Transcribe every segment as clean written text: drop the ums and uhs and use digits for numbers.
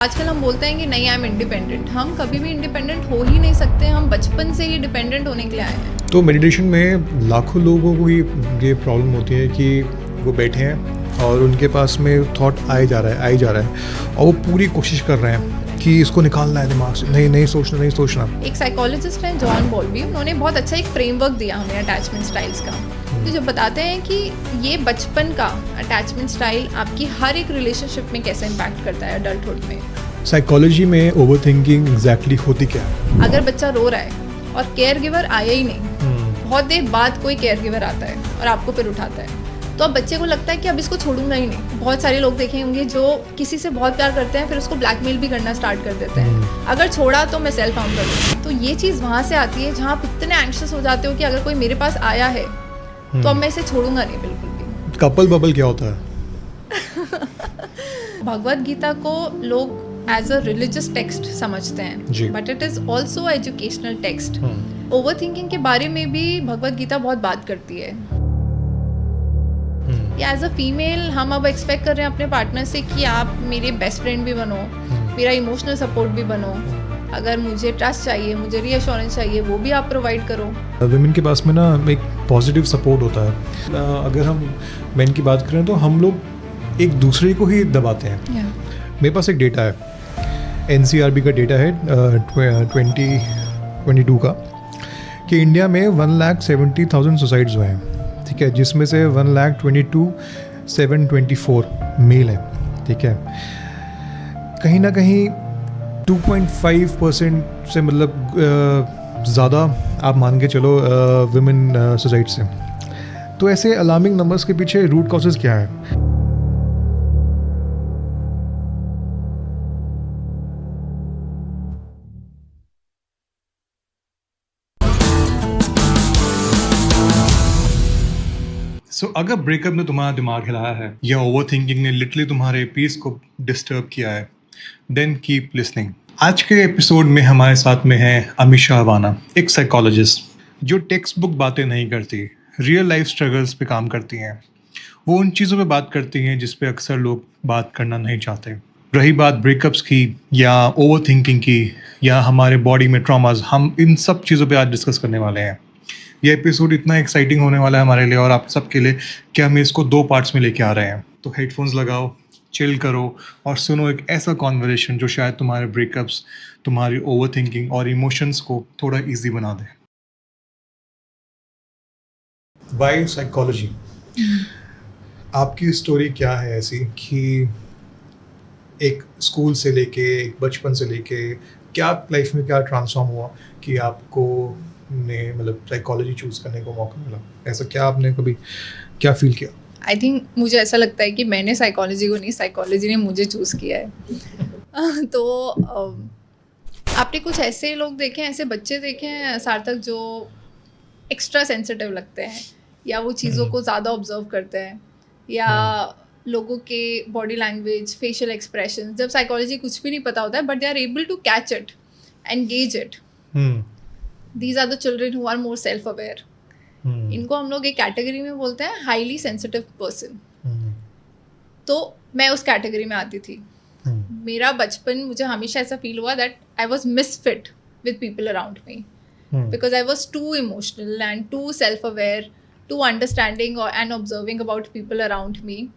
आजकल हम बोलते हैं कि नहीं आई एम इंडिपेंडेंट। हम कभी भी इंडिपेंडेंट हो ही नहीं सकते, हम बचपन से ही डिपेंडेंट होने के लिए आए हैं। तो मेडिटेशन में लाखों लोगों को ये प्रॉब्लम होती है कि वो बैठे हैं और उनके पास में थॉट आए जा रहा है और वो पूरी कोशिश कर रहे हैं कि इसको निकालना है दिमाग से, नहीं सोचना। एक साइकोलॉजिस्ट हैं जॉन बॉल्बी, उन्होंने बहुत अच्छा एक फ्रेमवर्क दिया हमें अटैचमेंट स्टाइल्स का। तो जो बताते हैं कि ये बचपन का अटैचमेंट स्टाइल आपकी हर एक रिलेशनशिप में कैसे इम्पैक्ट करता है अडल्टहुड में। साइकोलॉजी में ओवरथिंकिंग एग्जैक्टली होती क्या है? अगर बच्चा रो रहा है और केयर गिवर आया ही नहीं, बहुत देर बाद कोई केयर गिवर आता है और आपको फिर उठाता है, तो अब बच्चे को लगता है कि अब इसको छोड़ूंगा ही नहीं। बहुत सारे लोग देखे होंगे जो किसी से बहुत प्यार करते हैं फिर उसको ब्लैकमेल भी करना स्टार्ट कर देते हैं, अगर छोड़ा तो मैं सेल्फ हार्म कर दूँगा। तो ये चीज़ वहाँ से आती है जहाँ आप इतने एंग्शियस हो जाते हो कि अगर कोई मेरे पास आया है तो अब मैं इसे छोड़ूंगा नहीं बिल्कुल भी। कपल बबल क्या होता है? भगवत गीता को लोग एज अ रिलीजियस टेक्स्ट समझते हैं, but it is also educational text. Over thinking के बारे में भी भगवत गीता बहुत बात करती है। एज अ फीमेल हम अब एक्सपेक्ट कर रहे हैं अपने पार्टनर से कि आप मेरे बेस्ट फ्रेंड भी बनो, मेरा इमोशनल सपोर्ट भी बनो, अगर मुझे ट्रस्ट चाहिए, मुझे रीअश्योरेंस चाहिए, वो भी आप प्रोवाइड करो। वुमेन के पास में ना एक पॉजिटिव सपोर्ट होता है। अगर हम मेन की बात करें तो हम लोग एक दूसरे को ही दबाते हैं। मेरे पास एक डेटा है, NCRB का डेटा है 2022 का, कि इंडिया में 1,70,000 सुसाइड्स हुए हैं, ठीक है, जिसमें से 1,22,724 मेल है, ठीक है। कहीं ना कहीं 2.5% से मतलब ज़्यादा आप मान के चलो वुमेन सुसाइड से। तो ऐसे अलार्मिंग नंबर्स के पीछे रूट कॉजेज़ क्या है? अगर ब्रेकअप ने तुम्हारा दिमाग हिलाया है या ओवर थिंकिंग ने लिटरली तुम्हारे पीस को डिस्टर्ब किया है, देन कीप लिसनिंग। आज के एपिसोड में हमारे साथ में है अमीशा अवाना, एक साइकोलॉजिस्ट जो टेक्स्ट बुक बातें नहीं करती, रियल लाइफ स्ट्रगल्स पे काम करती हैं। वो उन चीज़ों पे बात करती हैं जिस पे अक्सर लोग बात करना नहीं चाहते। रही बात ब्रेकअप्स की या ओवर थिंकिंग की या हमारे बॉडी में ट्रॉमास, हम इन सब चीज़ों पे आज डिस्कस करने वाले हैं। ये एपिसोड इतना एक्साइटिंग होने वाला है हमारे लिए और आप सबके लिए कि हम इसको 2 पार्ट्स में लेके आ रहे हैं। तो हेडफोन्स लगाओ, चिल करो और सुनो एक ऐसा कॉन्वर्सेशन जो शायद तुम्हारे ब्रेकअप्स, तुम्हारी ओवरथिंकिंग और इमोशंस को थोड़ा इजी बना दे। बाय साइकोलॉजी, आपकी स्टोरी क्या है ऐसी कि एक स्कूल से लेके, एक बचपन से लेके, क्या लाइफ में क्या ट्रांसफॉर्म हुआ कि आपको ने मतलब साइकोलॉजी चूज करने को मौका मिला? ऐसा क्या आपने कभी क्या फील किया? आई थिंक मुझे ऐसा लगता है कि मैंने साइकोलॉजी को नहीं, साइकोलॉजी ने मुझे चूज़ किया है। तो आपने कुछ ऐसे लोग देखे हैं, ऐसे बच्चे देखे हैं सार्थक, जो एक्स्ट्रा सेंसिटिव लगते हैं या वो चीज़ों को ज़्यादा ऑब्जर्व करते हैं, या लोगों के बॉडी लैंग्वेज, फेशियल एक्सप्रेशन, जब साइकोलॉजी कुछ भी नहीं पता होता है but they are able to catch it and gauge it. These are the children who are more self-aware. इनको हम लोग एक कैटेगरी में बोलते हैं हाईली सेंसिटिव पर्सन। तो मैं उस कैटेगरी में आती थी। मेरा बचपन, मुझे हमेशा ऐसा फील हुआ that I was misfit with people around me because I was too emotional and too self aware, too understanding and observing about people around me,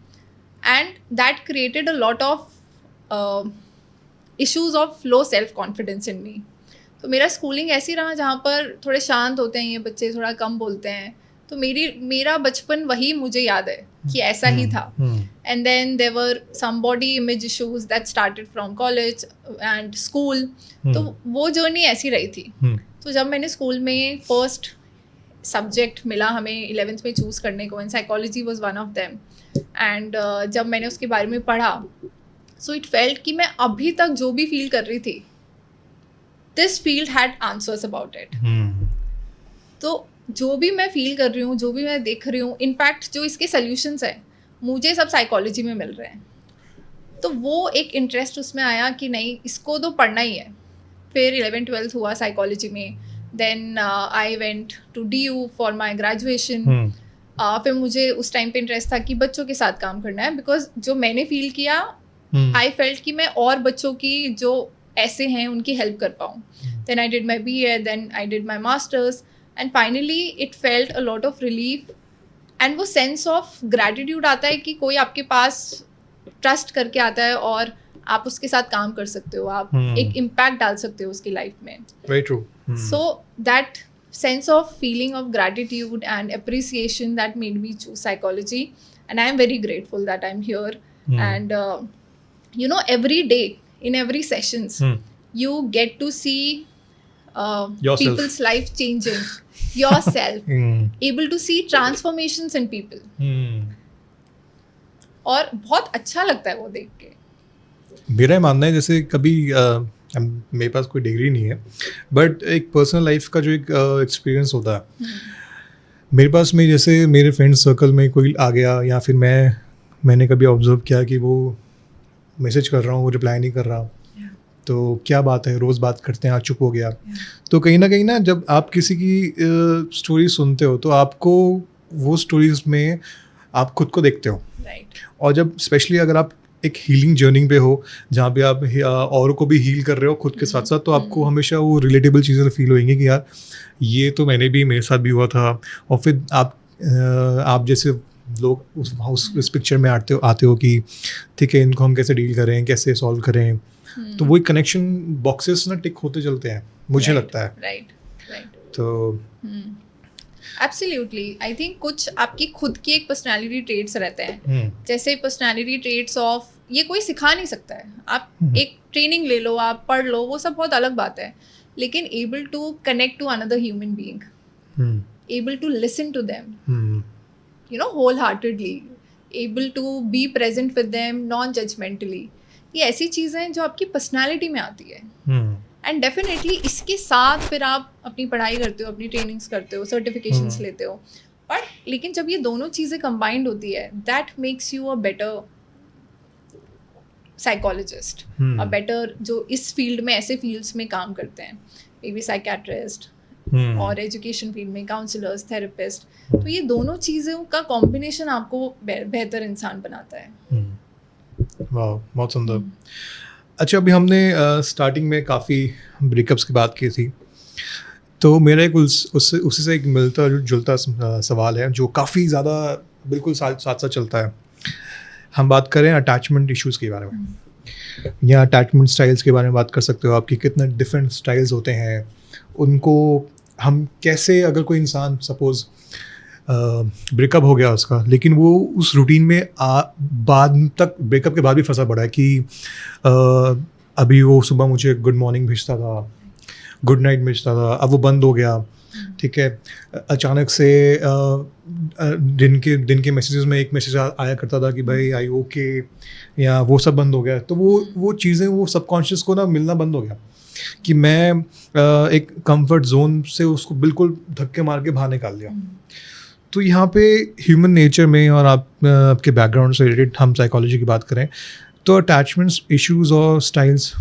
and that created a lot of issues of low self confidence in me. तो मेरा schooling ऐसी रहा जहाँ पर थोड़े शांत होते हैं ये बच्चे, थोड़ा कम बोलते हैं, तो मेरा बचपन वही मुझे याद है कि ऐसा ही था। And then there were some body image issues that started from college and school. तो वो जर्नी ऐसी रही थी। तो जब मैंने स्कूल में फर्स्ट सब्जेक्ट मिला हमें 11th में चूज़ करने को, and psychology was one of them, and जब मैंने उसके बारे में पढ़ा, सो इट फेल्ट कि मैं अभी तक जो भी फील कर रही थी, this field had answers about it. तो जो भी मैं फील कर रही हूँ, जो भी मैं देख रही हूँ, इनफैक्ट जो इसके सॉल्यूशंस हैं मुझे सब साइकोलॉजी में मिल रहे हैं। तो वो एक इंटरेस्ट उसमें आया कि नहीं, इसको तो पढ़ना ही है। फिर 11th-12th हुआ साइकोलॉजी में, then I went to DU for my graduation. फिर मुझे उस टाइम पे इंटरेस्ट था कि बच्चों के साथ काम करना है, बिकॉज जो मैंने फील किया आई फेल्ट कि मैं और बच्चों की जो ऐसे हैं उनकी हेल्प कर पाऊँ. Then I did my BA, then I did my masters, and finally it felt a lot of relief. And वो सेंस ऑफ ग्रैटिट्यूड आता है कि कोई आपके पास ट्रस्ट करके आता है और आप उसके साथ काम कर सकते हो, आप एक इम्पैक्ट डाल सकते हो उसकी लाइफ में. Very true. So that sense of feeling of gratitude and appreciation that made me choose psychology, and I am very grateful that I'm here. And you know, every day in every sessions you get to see Yourself. people's life changing, yourself able to see transformations in people. और बहुत अच्छा लगता है वो देख के. मेरा मानना है जैसे कभी मेरे पास कोई डिग्री नहीं है, बट एक पर्सनल लाइफ का जो एक एक्सपीरियंस होता है मेरे पास में, जैसे मेरे फ्रेंड सर्कल में कोई आ गया या फिर मैंने कभी ऑब्जर्व किया कि वो मैसेज कर रहा हूँ, वो रिप्लाई नहीं कर रहा, तो क्या बात है, रोज़ बात करते हैं, आज चुप हो गया. तो कहीं ना जब आप किसी की स्टोरी सुनते हो तो आपको वो स्टोरीज में आप खुद को देखते हो. और जब स्पेशली अगर आप एक हीलिंग जर्नी पे हो जहाँ पे आप और को भी हील कर रहे हो खुद के साथ साथ, तो आपको हमेशा वो रिलेटेबल चीज़ें फील होंगी कि यार ये तो मेरे साथ भी हुआ था. और फिर आप जैसे लोग उस पिक्चर में आते हो कि ठीक है, इनको हम कैसे डील करें, कैसे सॉल्व करें. तो वही कनेक्शन बॉक्सेस ना टिक होते चलते हैं, मुझे लगता है. राइट. तो एब्सोल्युटली. आई थिंक कुछ आपकी खुद की एक पर्सनालिटी ट्रेट्स रहते हैं. जैसे पर्सनालिटी ट्रेट्स ऑफ, ये कोई सिखा नहीं सकता है. आप एक ट्रेनिंग ले लो, आप पढ़ लो, वो सब बहुत अलग बात है. लेकिन able to connect to another human being, able to listen to them, you know, whole heartedly, able to be present with them non judgmentally, ये ऐसी चीज़ें हैं जो आपकी पर्सनालिटी में आती है. एंड डेफिनेटली इसके साथ फिर आप अपनी पढ़ाई करते हो, अपनी ट्रेनिंग्स करते हो, सर्टिफिकेशंस लेते हो. बट लेकिन जब ये दोनों चीज़ें कंबाइंड होती है, that makes you a better psychologist, a better, जो इस फील्ड में, ऐसे फील्ड्स में काम करते हैं, मे बी साइकेट्रिस्ट और एजुकेशन फील्ड में काउंसलर्स, थेरेपिस्ट. तो ये दोनों चीज़ों का कॉम्बिनेशन आपको बेहतर इंसान बनाता है. वाह, बहुत सुंदर. अच्छा, अभी हमने स्टार्टिंग में काफ़ी ब्रेकअप्स की बात की थी, तो मेरा एक उसी से एक मिलता जुलता सवाल है जो काफ़ी ज़्यादा बिल्कुल साथ चलता है. हम बात करें अटैचमेंट इश्यूज़ के बारे में, या अटैचमेंट स्टाइल्स के बारे में बात कर सकते हो. आपकी कितने डिफरेंट स्टाइल्स होते हैं, उनको हम कैसे, अगर कोई इंसान सपोज़ ब्रेकअप हो गया उसका, लेकिन वो उस रूटीन में बाद तक, ब्रेकअप के बाद भी फंसा पड़ा है कि अभी वो सुबह मुझे गुड मॉर्निंग भेजता था, गुड नाइट भेजता था, अब वो बंद हो गया. ठीक है, अचानक से दिन के मैसेजेस में एक मैसेज आया करता था कि भाई आई ओके, या वो सब बंद हो गया. तो वो चीज़ें, वो सबकॉन्शियस को ना मिलना बंद हो गया कि मैं एक कंफर्ट जोन से उसको बिल्कुल धक्के मार के बाहर निकाल दिया. तो यहाँ पे ह्यूमन नेचर में, और आपके बैकग्राउंड से रिलेटेड हम साइकोलॉजी की बात करें, तो अटैचमेंट्स इश्यूज और स्टाइल्स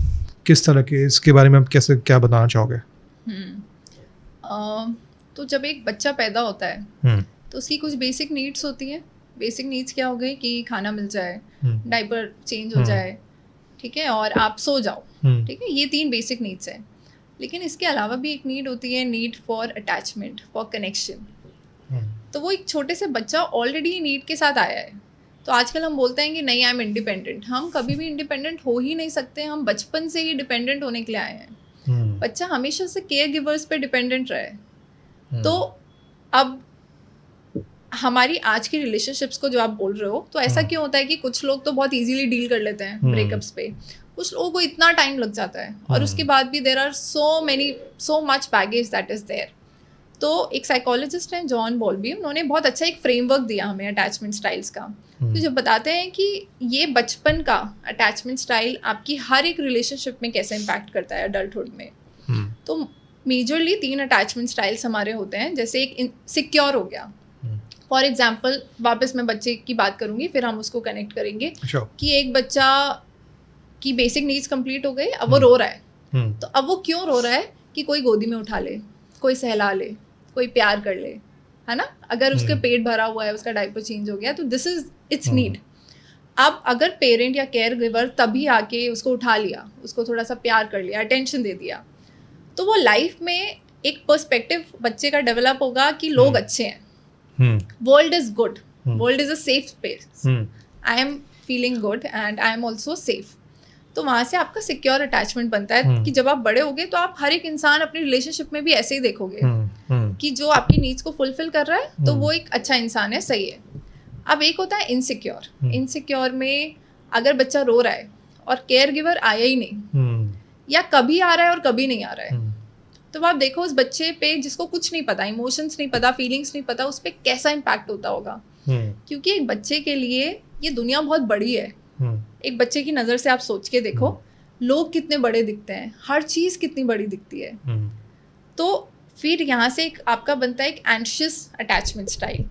किस तरह के, इसके बारे में आप क्या बताना चाहोगे? तो जब एक बच्चा पैदा होता है तो उसकी कुछ बेसिक नीड्स होती है. बेसिक नीड्स क्या हो गई कि खाना मिल जाए, डायपर चेंज हो जाए, ठीक है, और आप सो जाओ. ठीक है, ये 3 बेसिक नीड्स हैं. लेकिन इसके अलावा भी एक नीड होती है, need for attachment, for connection. तो वो एक छोटे से बच्चा ऑलरेडी नीड के साथ आया है. तो आजकल हम बोलते हैं कि नहीं, आई एम इंडिपेंडेंट. हम कभी भी इंडिपेंडेंट हो ही नहीं सकते. हम बचपन से ही डिपेंडेंट होने के लिए आए हैं. बच्चा हमेशा से केयर गिवर्स पे डिपेंडेंट रहे. तो अब हमारी आज की रिलेशनशिप्स को जो आप बोल रहे हो, तो ऐसा क्यों होता है कि कुछ लोग तो बहुत इजीली डील कर लेते हैं ब्रेकअप्स पे, कुछ लोगों को इतना टाइम लग जाता है, और उसके बाद भी there are so much baggage that is there. तो एक साइकोलॉजिस्ट हैं जॉन बॉल्बी, उन्होंने बहुत अच्छा एक फ्रेमवर्क दिया हमें अटैचमेंट स्टाइल्स का. तो जो बताते हैं कि ये बचपन का अटैचमेंट स्टाइल आपकी हर एक रिलेशनशिप में कैसे इम्पैक्ट करता है अडल्टहुड में. तो मेजरली 3 अटैचमेंट स्टाइल्स हमारे होते हैं. जैसे एक सिक्योर हो गया, फॉर एग्जाम्पल, वापस मैं बच्चे की बात करूँगी, फिर हम उसको कनेक्ट करेंगे. कि एक बच्चा की बेसिक नीड्स कंप्लीट हो गई, अब वो रो रहा है. तो अब वो क्यों रो रहा है कि कोई गोदी में उठा ले, कोई सहला ले, कोई प्यार कर ले, है ना. अगर उसका पेट भरा हुआ है, उसका डायपर चेंज हो गया, तो दिस इज इट्स नीड. अब अगर पेरेंट या केयर गिवर तभी आके उसको उठा लिया, उसको थोड़ा सा प्यार कर लिया, अटेंशन दे दिया, तो वो लाइफ में एक पर्सपेक्टिव बच्चे का डेवलप होगा कि लोग अच्छे हैं, world is good, world is a safe space, I am feeling good and I am also safe. तो वहाँ से आपका सिक्योर अटैचमेंट बनता है कि जब आप बड़े होगे तो आप हर एक इंसान अपनी रिलेशनशिप में भी ऐसे ही देखोगे कि जो आपकी नीड्स को फुलफिल कर रहा है तो वो एक अच्छा इंसान है, सही है। अब एक होता है इनसिक्योर। इनसिक्योर में अगर बच्चा रो रहा है और केयर गिवर आया ही नहीं, या कभी आ रहा है और कभी नहीं आ रहा है, तो आप देखो उस बच्चे पे जिसको कुछ नहीं पता, इमोशंस नहीं पता, फीलिंग्स नहीं पता, उस पर कैसा इम्पैक्ट होता होगा। क्योंकि एक बच्चे के लिए ये दुनिया बहुत बड़ी है। एक बच्चे की नज़र से आप सोच के देखो, लोग कितने बड़े दिखते हैं, हर चीज़ कितनी बड़ी दिखती है। तो फिर यहाँ से एक आपका बनता है एक एंशियस अटैचमेंट स्टाइल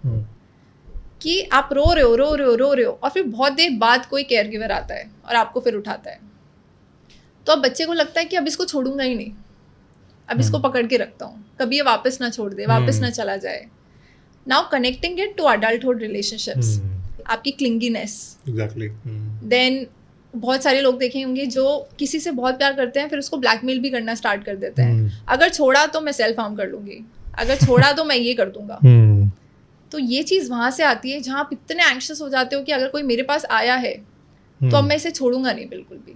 कि आप रो रहे हो और फिर बहुत देर बाद कोई केयर गिवर आता है और आपको फिर उठाता है, तो अब बच्चे को लगता है कि अब इसको छोड़ूंगा ही नहीं, अब इसको पकड़ के रखता हूँ, कभी ये वापस ना छोड़ दे, वापस ना चला जाए। Now connecting it to adulthood relationships, आपकी क्लिंगीनेस। एग्जैक्टली। देन बहुत सारे लोग देखे होंगे जो किसी से बहुत प्यार करते हैं फिर उसको ब्लैकमेल भी करना स्टार्ट कर देते हैं, अगर छोड़ा तो मैं सेल्फ हार्म कर लूंगी, अगर छोड़ा तो मैं ये कर दूंगा। तो ये चीज़ वहाँ से आती है जहाँ आप इतने एंग्शियस हो जाते हो कि अगर कोई मेरे पास आया है तो अब मैं इसे छोड़ूंगा नहीं बिल्कुल भी।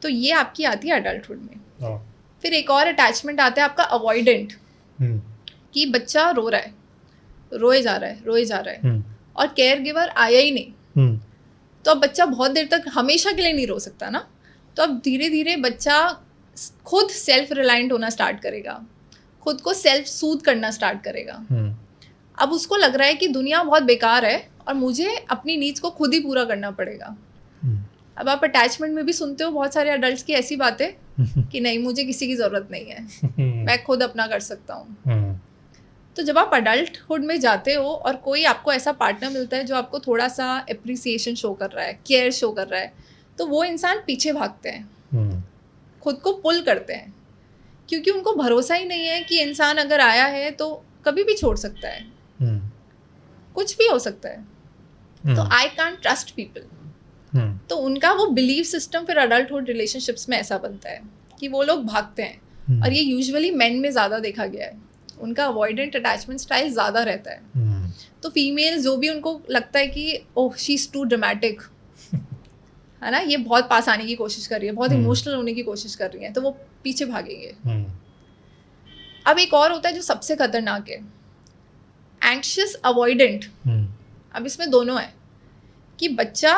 तो ये आपकी आती है अडल्टहुड में। फिर एक और अटैचमेंट आता है आपका अवॉइडेंट, कि बच्चा रो रहा है, रोए जा रहा है और केयर गिवर आया ही नहीं, तो अब बच्चा बहुत देर तक हमेशा के लिए नहीं रो सकता ना, तो अब धीरे धीरे बच्चा खुद सेल्फ रिलायंट होना स्टार्ट करेगा, खुद को सेल्फ सूद करना स्टार्ट करेगा। अब उसको लग रहा है कि दुनिया बहुत बेकार है और मुझे अपनी नीड्स को खुद ही पूरा करना पड़ेगा। अब आप अटैचमेंट में भी सुनते हो बहुत सारे अडल्ट्स की ऐसी बातें कि नहीं मुझे किसी की ज़रूरत नहीं है, मैं खुद अपना कर सकता हूँ। तो जब आप अडल्टहुड में जाते हो और कोई आपको ऐसा पार्टनर मिलता है जो आपको थोड़ा सा एप्रिसिएशन शो कर रहा है, केयर शो कर रहा है, तो वो इंसान पीछे भागते हैं, खुद को पुल करते हैं, क्योंकि उनको भरोसा ही नहीं है कि इंसान अगर आया है तो कभी भी छोड़ सकता है, कुछ भी हो सकता है। तो आई कांट ट्रस्ट पीपल। तो उनका वो बिलीव सिस्टम फिर अडल्टहुड रिलेशनशिप्स में ऐसा बनता है कि वो लोग भागते हैं, और ये यूजुअली मेन में ज़्यादा देखा गया है, उनका अवॉइडेंट अटैचमेंट स्टाइल ज़्यादा रहता है। तो फीमेल जो भी उनको लगता है कि oh she is too dramatic, है ना, ये बहुत पास आने की कोशिश कर रही है, बहुत इमोशनल होने की कोशिश कर रही है, तो वो पीछे भागेंगे। अब एक और होता है जो सबसे खतरनाक है, एंग्शियस अवॉइडेंट। अब इसमें दोनों है कि बच्चा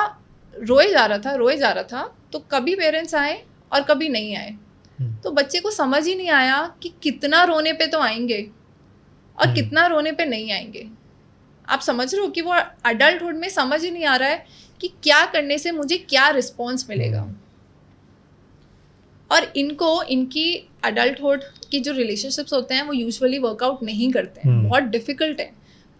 रोए जा रहा था तो कभी पेरेंट्स आए और कभी नहीं आए, तो बच्चे को समझ ही नहीं आया कि कितना रोने पे तो आएंगे और कितना रोने पे नहीं आएंगे। आप समझ रहे हो कि वो अडल्टहुड में समझ ही नहीं आ रहा है कि क्या करने से मुझे क्या रिस्पॉन्स मिलेगा। और इनको इनकी अडल्टहुड की जो रिलेशनशिप्स होते हैं वो यूजुअली वर्कआउट नहीं करते हैं, बहुत डिफ़िकल्ट है।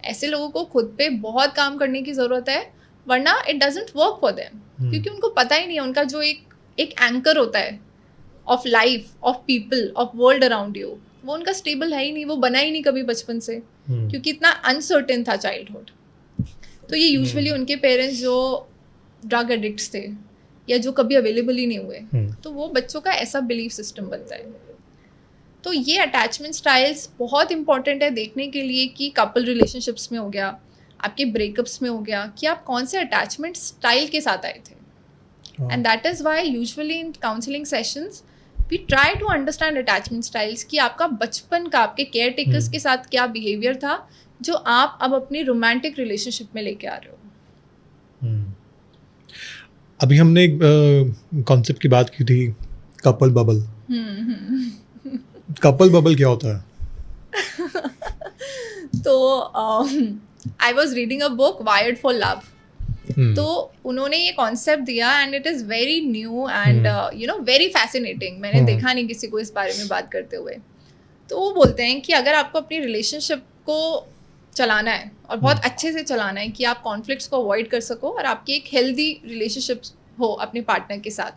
ऐसे लोगों को खुद पे बहुत काम करने की ज़रूरत है, वरना it doesn't work for them, क्योंकि उनको पता ही नहीं है, उनका जो एक एंकर होता है of life, of people, of world around you, वो उनका स्टेबल है ही नहीं, वो बना ही नहीं कभी बचपन से, क्योंकि इतना अनसर्टेन था चाइल्डहुड। तो ये यूजुअली उनके पेरेंट्स जो ड्रग एडिक्ट्स थे या जो कभी अवेलेबल ही नहीं हुए, तो वो बच्चों का ऐसा बिलीफ सिस्टम बनता है। तो ये अटैचमेंट स्टाइल्स बहुत इंपॉर्टेंट है देखने के लिए कि कपल रिलेशनशिप्स में हो गया, आपके ब्रेकअप्स में हो गया, कि आप कौन से अटैचमेंट स्टाइल के साथ आए थे। And that is why usually in counselling sessions we try to understand attachment styles, कि आपका बचपन का आपके केयर टेकर्स के साथ क्या बिहेवियर था जो आप अब अपनी रोमांटिक रिलेशनशिप में लेके आ रहे हो। अभी हमने एक कॉन्सेप्ट की बात की थी, कपल बबल। कपल बबल क्या होता है? तो I was reading a book wired for love, तो उन्होंने ये कॉन्सेप्ट दिया and it is very new and you know very fascinating. मैंने देखा नहीं किसी को इस बारे में बात करते हुए। तो वो बोलते हैं कि अगर आपको अपनी रिलेशनशिप को चलाना है और बहुत अच्छे से चलाना है कि आप कॉन्फ्लिक्ट्स को अवॉइड कर सको और आपकी एक हेल्दी रिलेशनशिप हो अपने पार्टनर के साथ,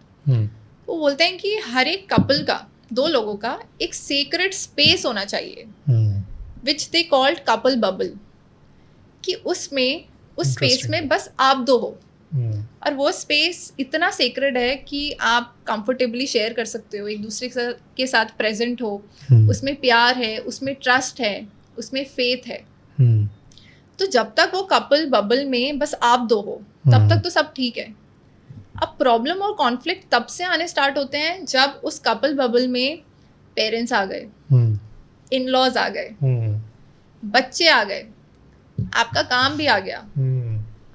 वो बोलते हैं कि हर एक कपल का, दो लोगों का एक सीक्रेट स्पेस होना चाहिए विच दे कॉल्ड कपल बबल, कि उसमें उस स्पेस में बस आप दो हो, और वो स्पेस इतना सेक्रेड है कि आप कंफर्टेबली शेयर कर सकते हो, एक दूसरे के साथ प्रेजेंट हो, उसमें प्यार है, उसमें ट्रस्ट है, उसमें फेथ है। तो जब तक वो कपल बबल में बस आप दो हो तब तक तो सब ठीक है। अब प्रॉब्लम और कॉन्फ्लिक्ट तब से आने स्टार्ट होते हैं जब उस कपल बबल में पेरेंट्स आ गए, इन लॉज आ गए, बच्चे आ गए, आपका काम भी आ गया,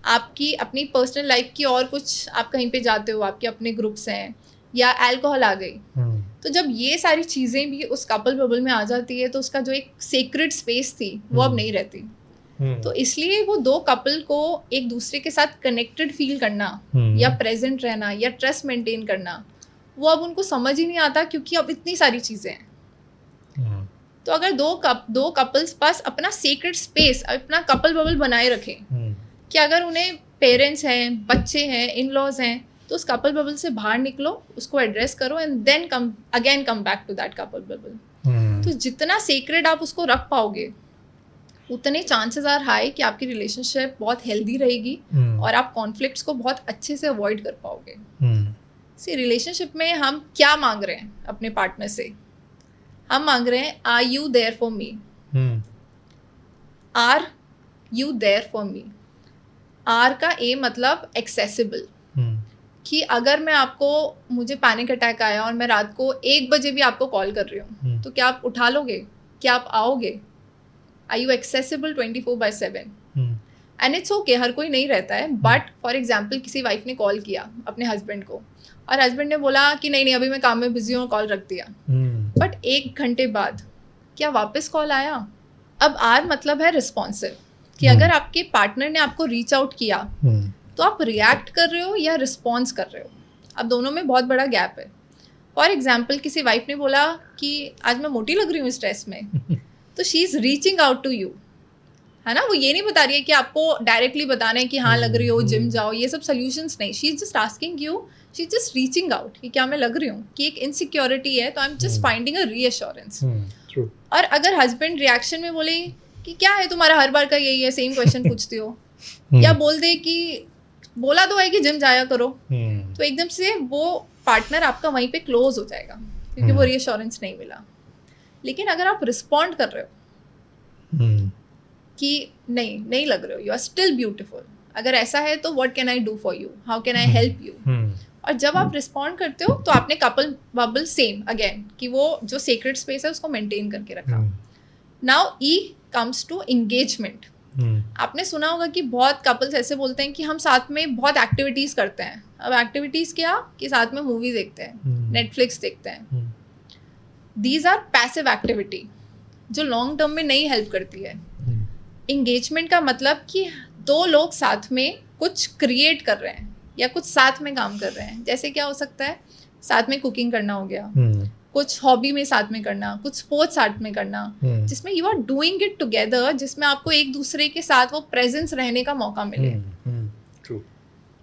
आपकी अपनी पर्सनल लाइफ की और कुछ आप कहीं पे जाते हो, आपके अपने ग्रुप्स हैं, या अल्कोहल आ गई। तो जब ये सारी चीज़ें भी उस कपल बबल में आ जाती है तो उसका जो एक सीक्रेट स्पेस थी वो अब नहीं रहती। तो इसलिए वो दो कपल को एक दूसरे के साथ कनेक्टेड फील करना या प्रेजेंट रहना या ट्रस्ट मेंटेन करना, वो अब उनको समझ ही नहीं आता, क्योंकि अब इतनी सारी चीज़ें हैं। तो अगर दो कपल्स पास अपना सीक्रेट स्पेस, अपना कपल बबल बनाए रखें, कि अगर उन्हें पेरेंट्स हैं, बच्चे हैं, इन लॉज हैं, तो उस कपल बबल से बाहर निकलो, उसको एड्रेस करो and then come back to that couple bubble. तो जितना सीक्रेट आप उसको रख पाओगे उतने चांसेस आर हाई कि आपकी रिलेशनशिप बहुत हेल्दी रहेगी और आप कॉन्फ्लिक्ट्स को बहुत अच्छे से अवॉइड कर पाओगे। सी रिलेशनशिप में हम क्या मांग रहे हैं अपने पार्टनर से? हम मांग रहे हैं are you there for me, are you there for me. R का ए मतलब एक्सेसिबल, कि अगर मैं मुझे पैनिक अटैक आया और मैं रात को 1 बजे भी आपको कॉल कर रही हूँ, तो क्या आप उठा लोगे? क्या आप आओगे? Are you accessible 24/7? And it's okay, हर कोई नहीं रहता है, बट फॉर एग्जाम्पल किसी वाइफ ने कॉल किया अपने हस्बैंड को और हस्बैंड ने बोला कि नहीं अभी मैं काम में बिजी हूँ, कॉल रख दिया, बट 1 घंटे बाद क्या वापस कॉल आया? अब आर मतलब है रिस्पॉन्सिव, कि अगर आपके पार्टनर ने आपको रीच आउट किया तो आप रिएक्ट कर रहे हो या रिस्पॉन्स कर रहे हो। अब दोनों में बहुत बड़ा गैप है। फॉर एग्जाम्पल किसी वाइफ ने बोला कि आज मैं मोटी लग रही हूँ स्ट्रेस में, तो she is reaching out to you, है ना। वो ये नहीं बता रही है कि आपको डायरेक्टली बताना है कि हाँ लग रही हो, जिम जाओ, ये सब सोल्यूशंस नहीं। She is just asking you, she is just reaching out कि क्या मैं लग रही हूँ, कि एक इनसिक्योरिटी है, तो I am just finding a reassurance. और अगर हस्बैंड रिएक्शन में बोले कि क्या है तुम्हारा हर बार का यही है, सेम क्वेश्चन पूछती हो, या बोल दे कि बोला तो है कि जिम जाया करो, तो एकदम से वो पार्टनर आपका वहीं पे क्लोज हो जाएगा, क्योंकि वो रीअश्योरेंस नहीं मिला। लेकिन अगर आप रिस्पॉन्ड कर रहे हो कि नहीं लग रहे हो, यू आर स्टिल ब्यूटिफुल, अगर ऐसा है तो what can I do for you, how can I help you, और जब आप रिस्पॉन्ड करते हो तो आपने कपल बबल सेम अगेन, कि वो जो सीक्रेट स्पेस है उसको मेंटेन करके रखा। Now E comes to engagement. आपने सुना होगा कि बहुत कपल्स ऐसे बोलते हैं कि हम साथ में बहुत एक्टिविटीज़ करते हैं। अब एक्टिविटीज़ क्या, कि साथ में मूवी देखते हैं, नेटफ्लिक्स देखते हैं। दीज आर पैसिव एक्टिविटी जो लॉन्ग टर्म में नहीं हेल्प करती है। इंगेजमेंट का मतलब कि 2 लोग साथ में कुछ क्रिएट कर रहे हैं या कुछ साथ में काम कर रहे हैं। जैसे क्या हो सकता है, साथ में कुकिंग करना हो गया, कुछ हॉबी में साथ में करना, कुछ स्पोर्ट्स साथ में करना, जिसमें you are doing it together, जिसमें आपको एक दूसरे के साथ वो प्रेजेंस रहने का मौका मिले।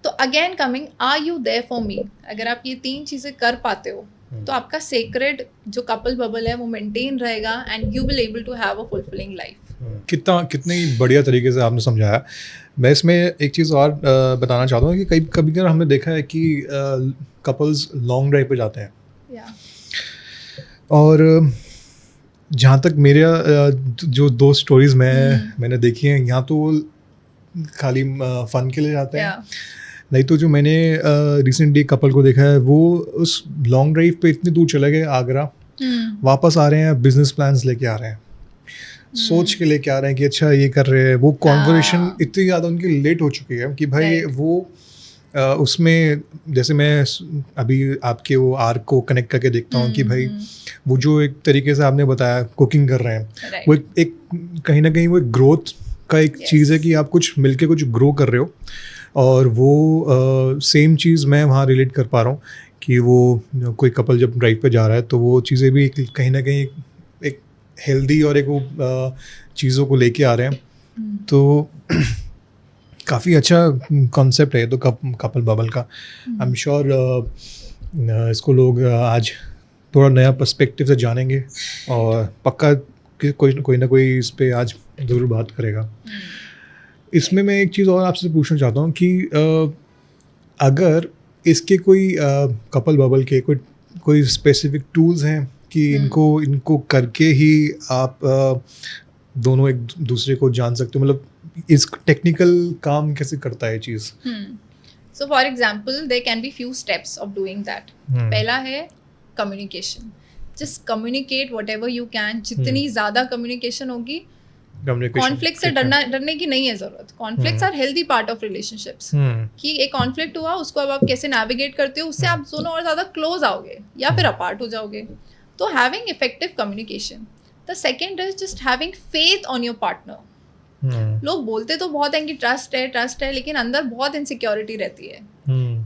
तो again coming are you there for me, अगर आप ये 3 चीज़ें कर पाते हो तो आपका सेक्रेड जो कपल बबल है वो मेंटेन रहेगा and you will able to have a fulfilling life. कितनी बढ़िया तरीके से आपने समझाया। मैं इसमें एक चीज़ और बताना चाहता हूँ कि कभी हमने देखा है कि कपल्स लॉन्ग ड्राइव पे जाते हैं, और जहाँ तक मेरे जो 2 स्टोरीज मैंने देखी हैं, यहाँ तो खाली फ़न के लिए जाते हैं, नहीं तो जो मैंने रिसेंटली कपल को देखा है वो उस लॉन्ग ड्राइव पे इतनी दूर चले गए आगरा, वापस आ रहे हैं, बिजनेस प्लान्स लेके आ रहे हैं, सोच के लेके आ रहे हैं कि अच्छा ये कर रहे हैं। वो कॉन्वर्सेशन इतनी ज़्यादा उनकी लेट हो चुकी है कि भाई वो उसमें, जैसे मैं अभी आपके वो आर्क को कनेक्ट करके देखता हूँ कि भाई वो जो एक तरीके से आपने बताया कुकिंग कर रहे हैं, वो एक कहीं ना कहीं वो ग्रोथ का एक चीज़ है कि आप कुछ मिलके कुछ ग्रो कर रहे हो, और वो सेम चीज़ मैं वहाँ रिलेट कर पा रहा हूँ कि वो कोई कपल जब ड्राइव पे जा रहा है तो वो चीज़ें भी कहीं ना कहीं एक हेल्दी और एक वो चीज़ों को लेके आ रहे हैं। तो काफ़ी अच्छा कॉन्सेप्ट है तो कपल बबल का। आई एम श्योर इसको लोग आज थोड़ा नया पर्सपेक्टिव से जानेंगे और पक्का कोई ना कोई इस पे आज ज़रूर बात करेगा। इसमें मैं एक चीज़ और आपसे पूछना चाहता हूँ कि अगर इसके कोई कपल बबल के कोई स्पेसिफिक टूल्स हैं कि इनको करके ही आप दोनों एक दूसरे को जान सकते हो, मतलब इस टेक्निकल काम कैसे करता है चीज़? So for example there can be few steps of doing that. पहला है communication. Just communicate whatever you can. जितनी ज़्यादा कम्युनिकेशन होगी, कॉन्फ्लिक्ट से डरने की नहीं है ज़रूरत. Conflicts are healthy part of relationships. कि एक कॉन्फ्लिक्ट हुआ, उसको अब आप कैसे नेविगेट करते हो, उससे आप दोनों और ज़्यादा क्लोज आओगे या फिर अपार्ट हो जाओगे. तो having effective communication. The second is just having faith on your partner. लोग बोलते तो बहुत हैं कि ट्रस्ट है, लेकिन अंदर बहुत इनसिक्योरिटी रहती है.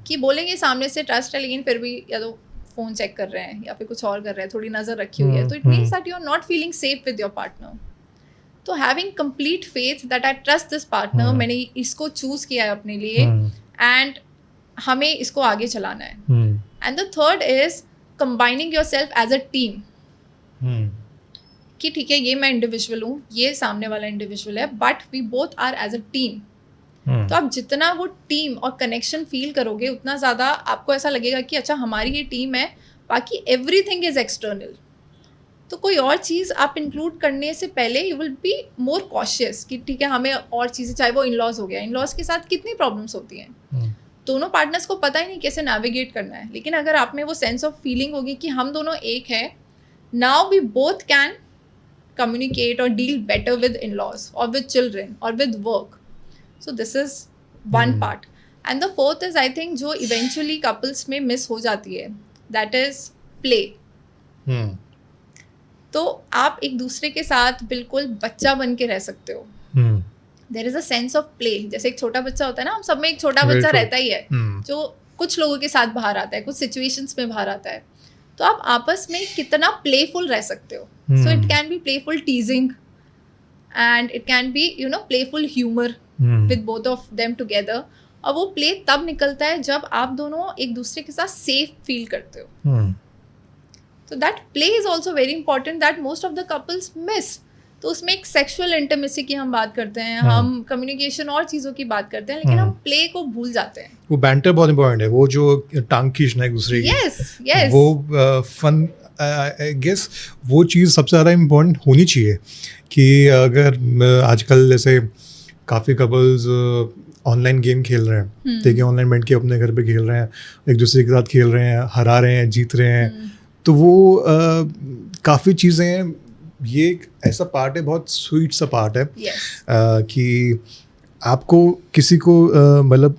कि बोलेंगे सामने से ट्रस्ट है, लेकिन फिर भी या तो फोन चेक कर रहे हैं या फिर कुछ और कर रहे हैं, थोड़ी नजर रखी हुई है, तो it means that you are not feeling safe with your partner. तो having complete faith that I trust this partner, मैंने इसको चूज किया है अपने लिए एंड हमें इसको आगे चलाना है. And the third is combining your self as a team. कि ठीक है, ये मैं इंडिविजुअल हूँ, ये सामने वाला इंडिविजुअल है, but we both are as a team. तो आप जितना वो टीम और कनेक्शन फील करोगे, उतना ज़्यादा आपको ऐसा लगेगा कि अच्छा हमारी ये टीम है, बाकी एवरीथिंग इज एक्सटर्नल. तो कोई और चीज़ आप इंक्लूड करने से पहले you will be more cautious कि ठीक है, हमें और चीज़ें, चाहे वो इन-लॉज हो गया, इन-लॉज के साथ कितनी प्रॉब्लम्स होती हैं. दोनों पार्टनर्स को पता ही नहीं कैसे नेविगेट करना है. लेकिन अगर आप में वो सेंस ऑफ फीलिंग होगी कि हम दोनों एक है, now we both can communicate or deal better with in-laws or with children or with work. So this is one part. And the fourth is I think जो eventually couples में miss हो जाती है, that is play. तो आप एक दूसरे के साथ बिल्कुल बच्चा बन के रह सकते हो. There is a sense of play. जैसे एक छोटा बच्चा होता है ना, हम सब में एक छोटा बच्चा रहता ही है जो कुछ लोगों के साथ बाहर आता है, कुछ सिचुएशंस में बाहर आता है. तो आप आपस में कितना प्लेफुल रह सकते हो. So it can be playful teasing and it can be playful humor with both of them together. और वो प्ले तब निकलता है जब आप दोनों एक दूसरे के साथ सेफ फील करते हो. So that play is also very important that most of the couples miss. तो उसमें एक सेक्सुअल इंटीमेसी की हम बात करते हैं, हम कम्युनिकेशन और चीज़ों की बात करते हैं, लेकिन हम प्ले को भूल जाते हैं. वो बैंटर बहुत इंपॉर्टेंट है, वो जो टांग खींचना एक दूसरे की. Yes. वो फन आई गेस वो चीज़ सबसे ज़्यादा इम्पोर्टेंट होनी चाहिए. कि अगर आजकल जैसे काफ़ी कपल्स ऑनलाइन गेम खेल रहे हैं, ठीक है, ऑनलाइन बैठ के अपने घर पे खेल रहे हैं, एक दूसरे के साथ खेल रहे हैं, हरा रहे हैं, जीत रहे हैं, तो वो काफ़ी चीज़ें हैं. ये एक ऐसा पार्ट है, बहुत स्वीट सा पार्ट है. कि आपको किसी को मतलब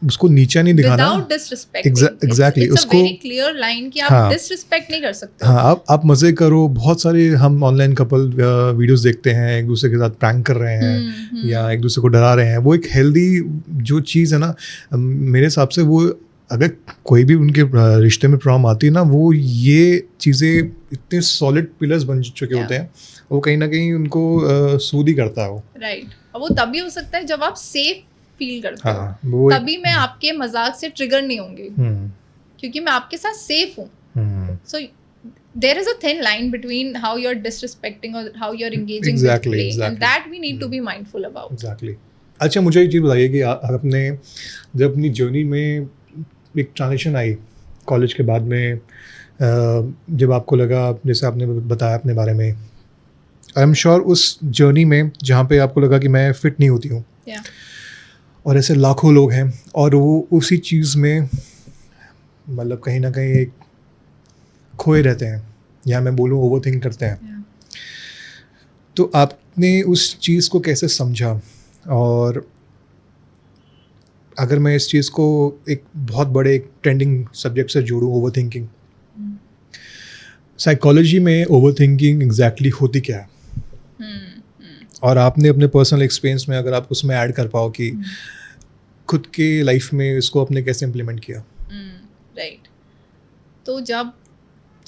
उसको नीचा नहीं दिखाना. Without disrespecting. Exactly. It's उसको a very clear line कि आप disrespect नहीं कर सकते. हाँ, आप मज़े करो. बहुत सारे हम ऑनलाइन कपल वीडियोस देखते हैं, एक दूसरे के साथ प्रैंक कर रहे हैं या एक दूसरे को डरा रहे हैं. वो एक हेल्दी जो चीज़ है ना, मेरे हिसाब से वो अगर कोई भी उनके रिश्ते में प्रॉब्लम आती है ना, वो ये चीज़ें इतने सॉलिड पिलर्स बन चुके होते हैं, वो कहीं ना कहीं उनको सूद ही करता है वो. राइट. और वो तभी हो सकता है जब आप सेफ फील करते हो. तभी मैं आपके मजाक से ट्रिगर नहीं होंगी, क्योंकि मैं आपके साथ सेफ हूँ. सो there is a thin line between how you're disrespecting or how you're engaging with play, and that we need to be mindful about. Exactly. अच्छा, मुझे ये चीज़ बताइए कि आपने जब अपनी जर्नी में एक ट्रांजिशन आई कॉलेज के बाद में, जब आपको लगा, जैसे आपने बताया अपने बारे में, आई एम श्योर उस जर्नी में जहाँ पे आपको लगा कि मैं फिट नहीं होती हूँ, और ऐसे लाखों लोग हैं और वो उसी चीज़ में मतलब कहीं ना कहीं एक खोए रहते हैं, या मैं बोलूँ ओवर थिंक करते हैं. तो आपने उस चीज़ को कैसे समझा? और अगर मैं इस चीज़ को एक बहुत बड़े एक ट्रेंडिंग सब्जेक्ट से जोड़ूँ, ओवर थिंकिंग, साइकोलॉजी में ओवर थिंकिंग एग्जैक्टली होती क्या है? और आपने अपने पर्सनल एक्सपीरियंस में अगर आप उसमें ऐड कर पाओ कि खुद के लाइफ में इसको आपने कैसे इम्प्लीमेंट किया? राइट. तो जब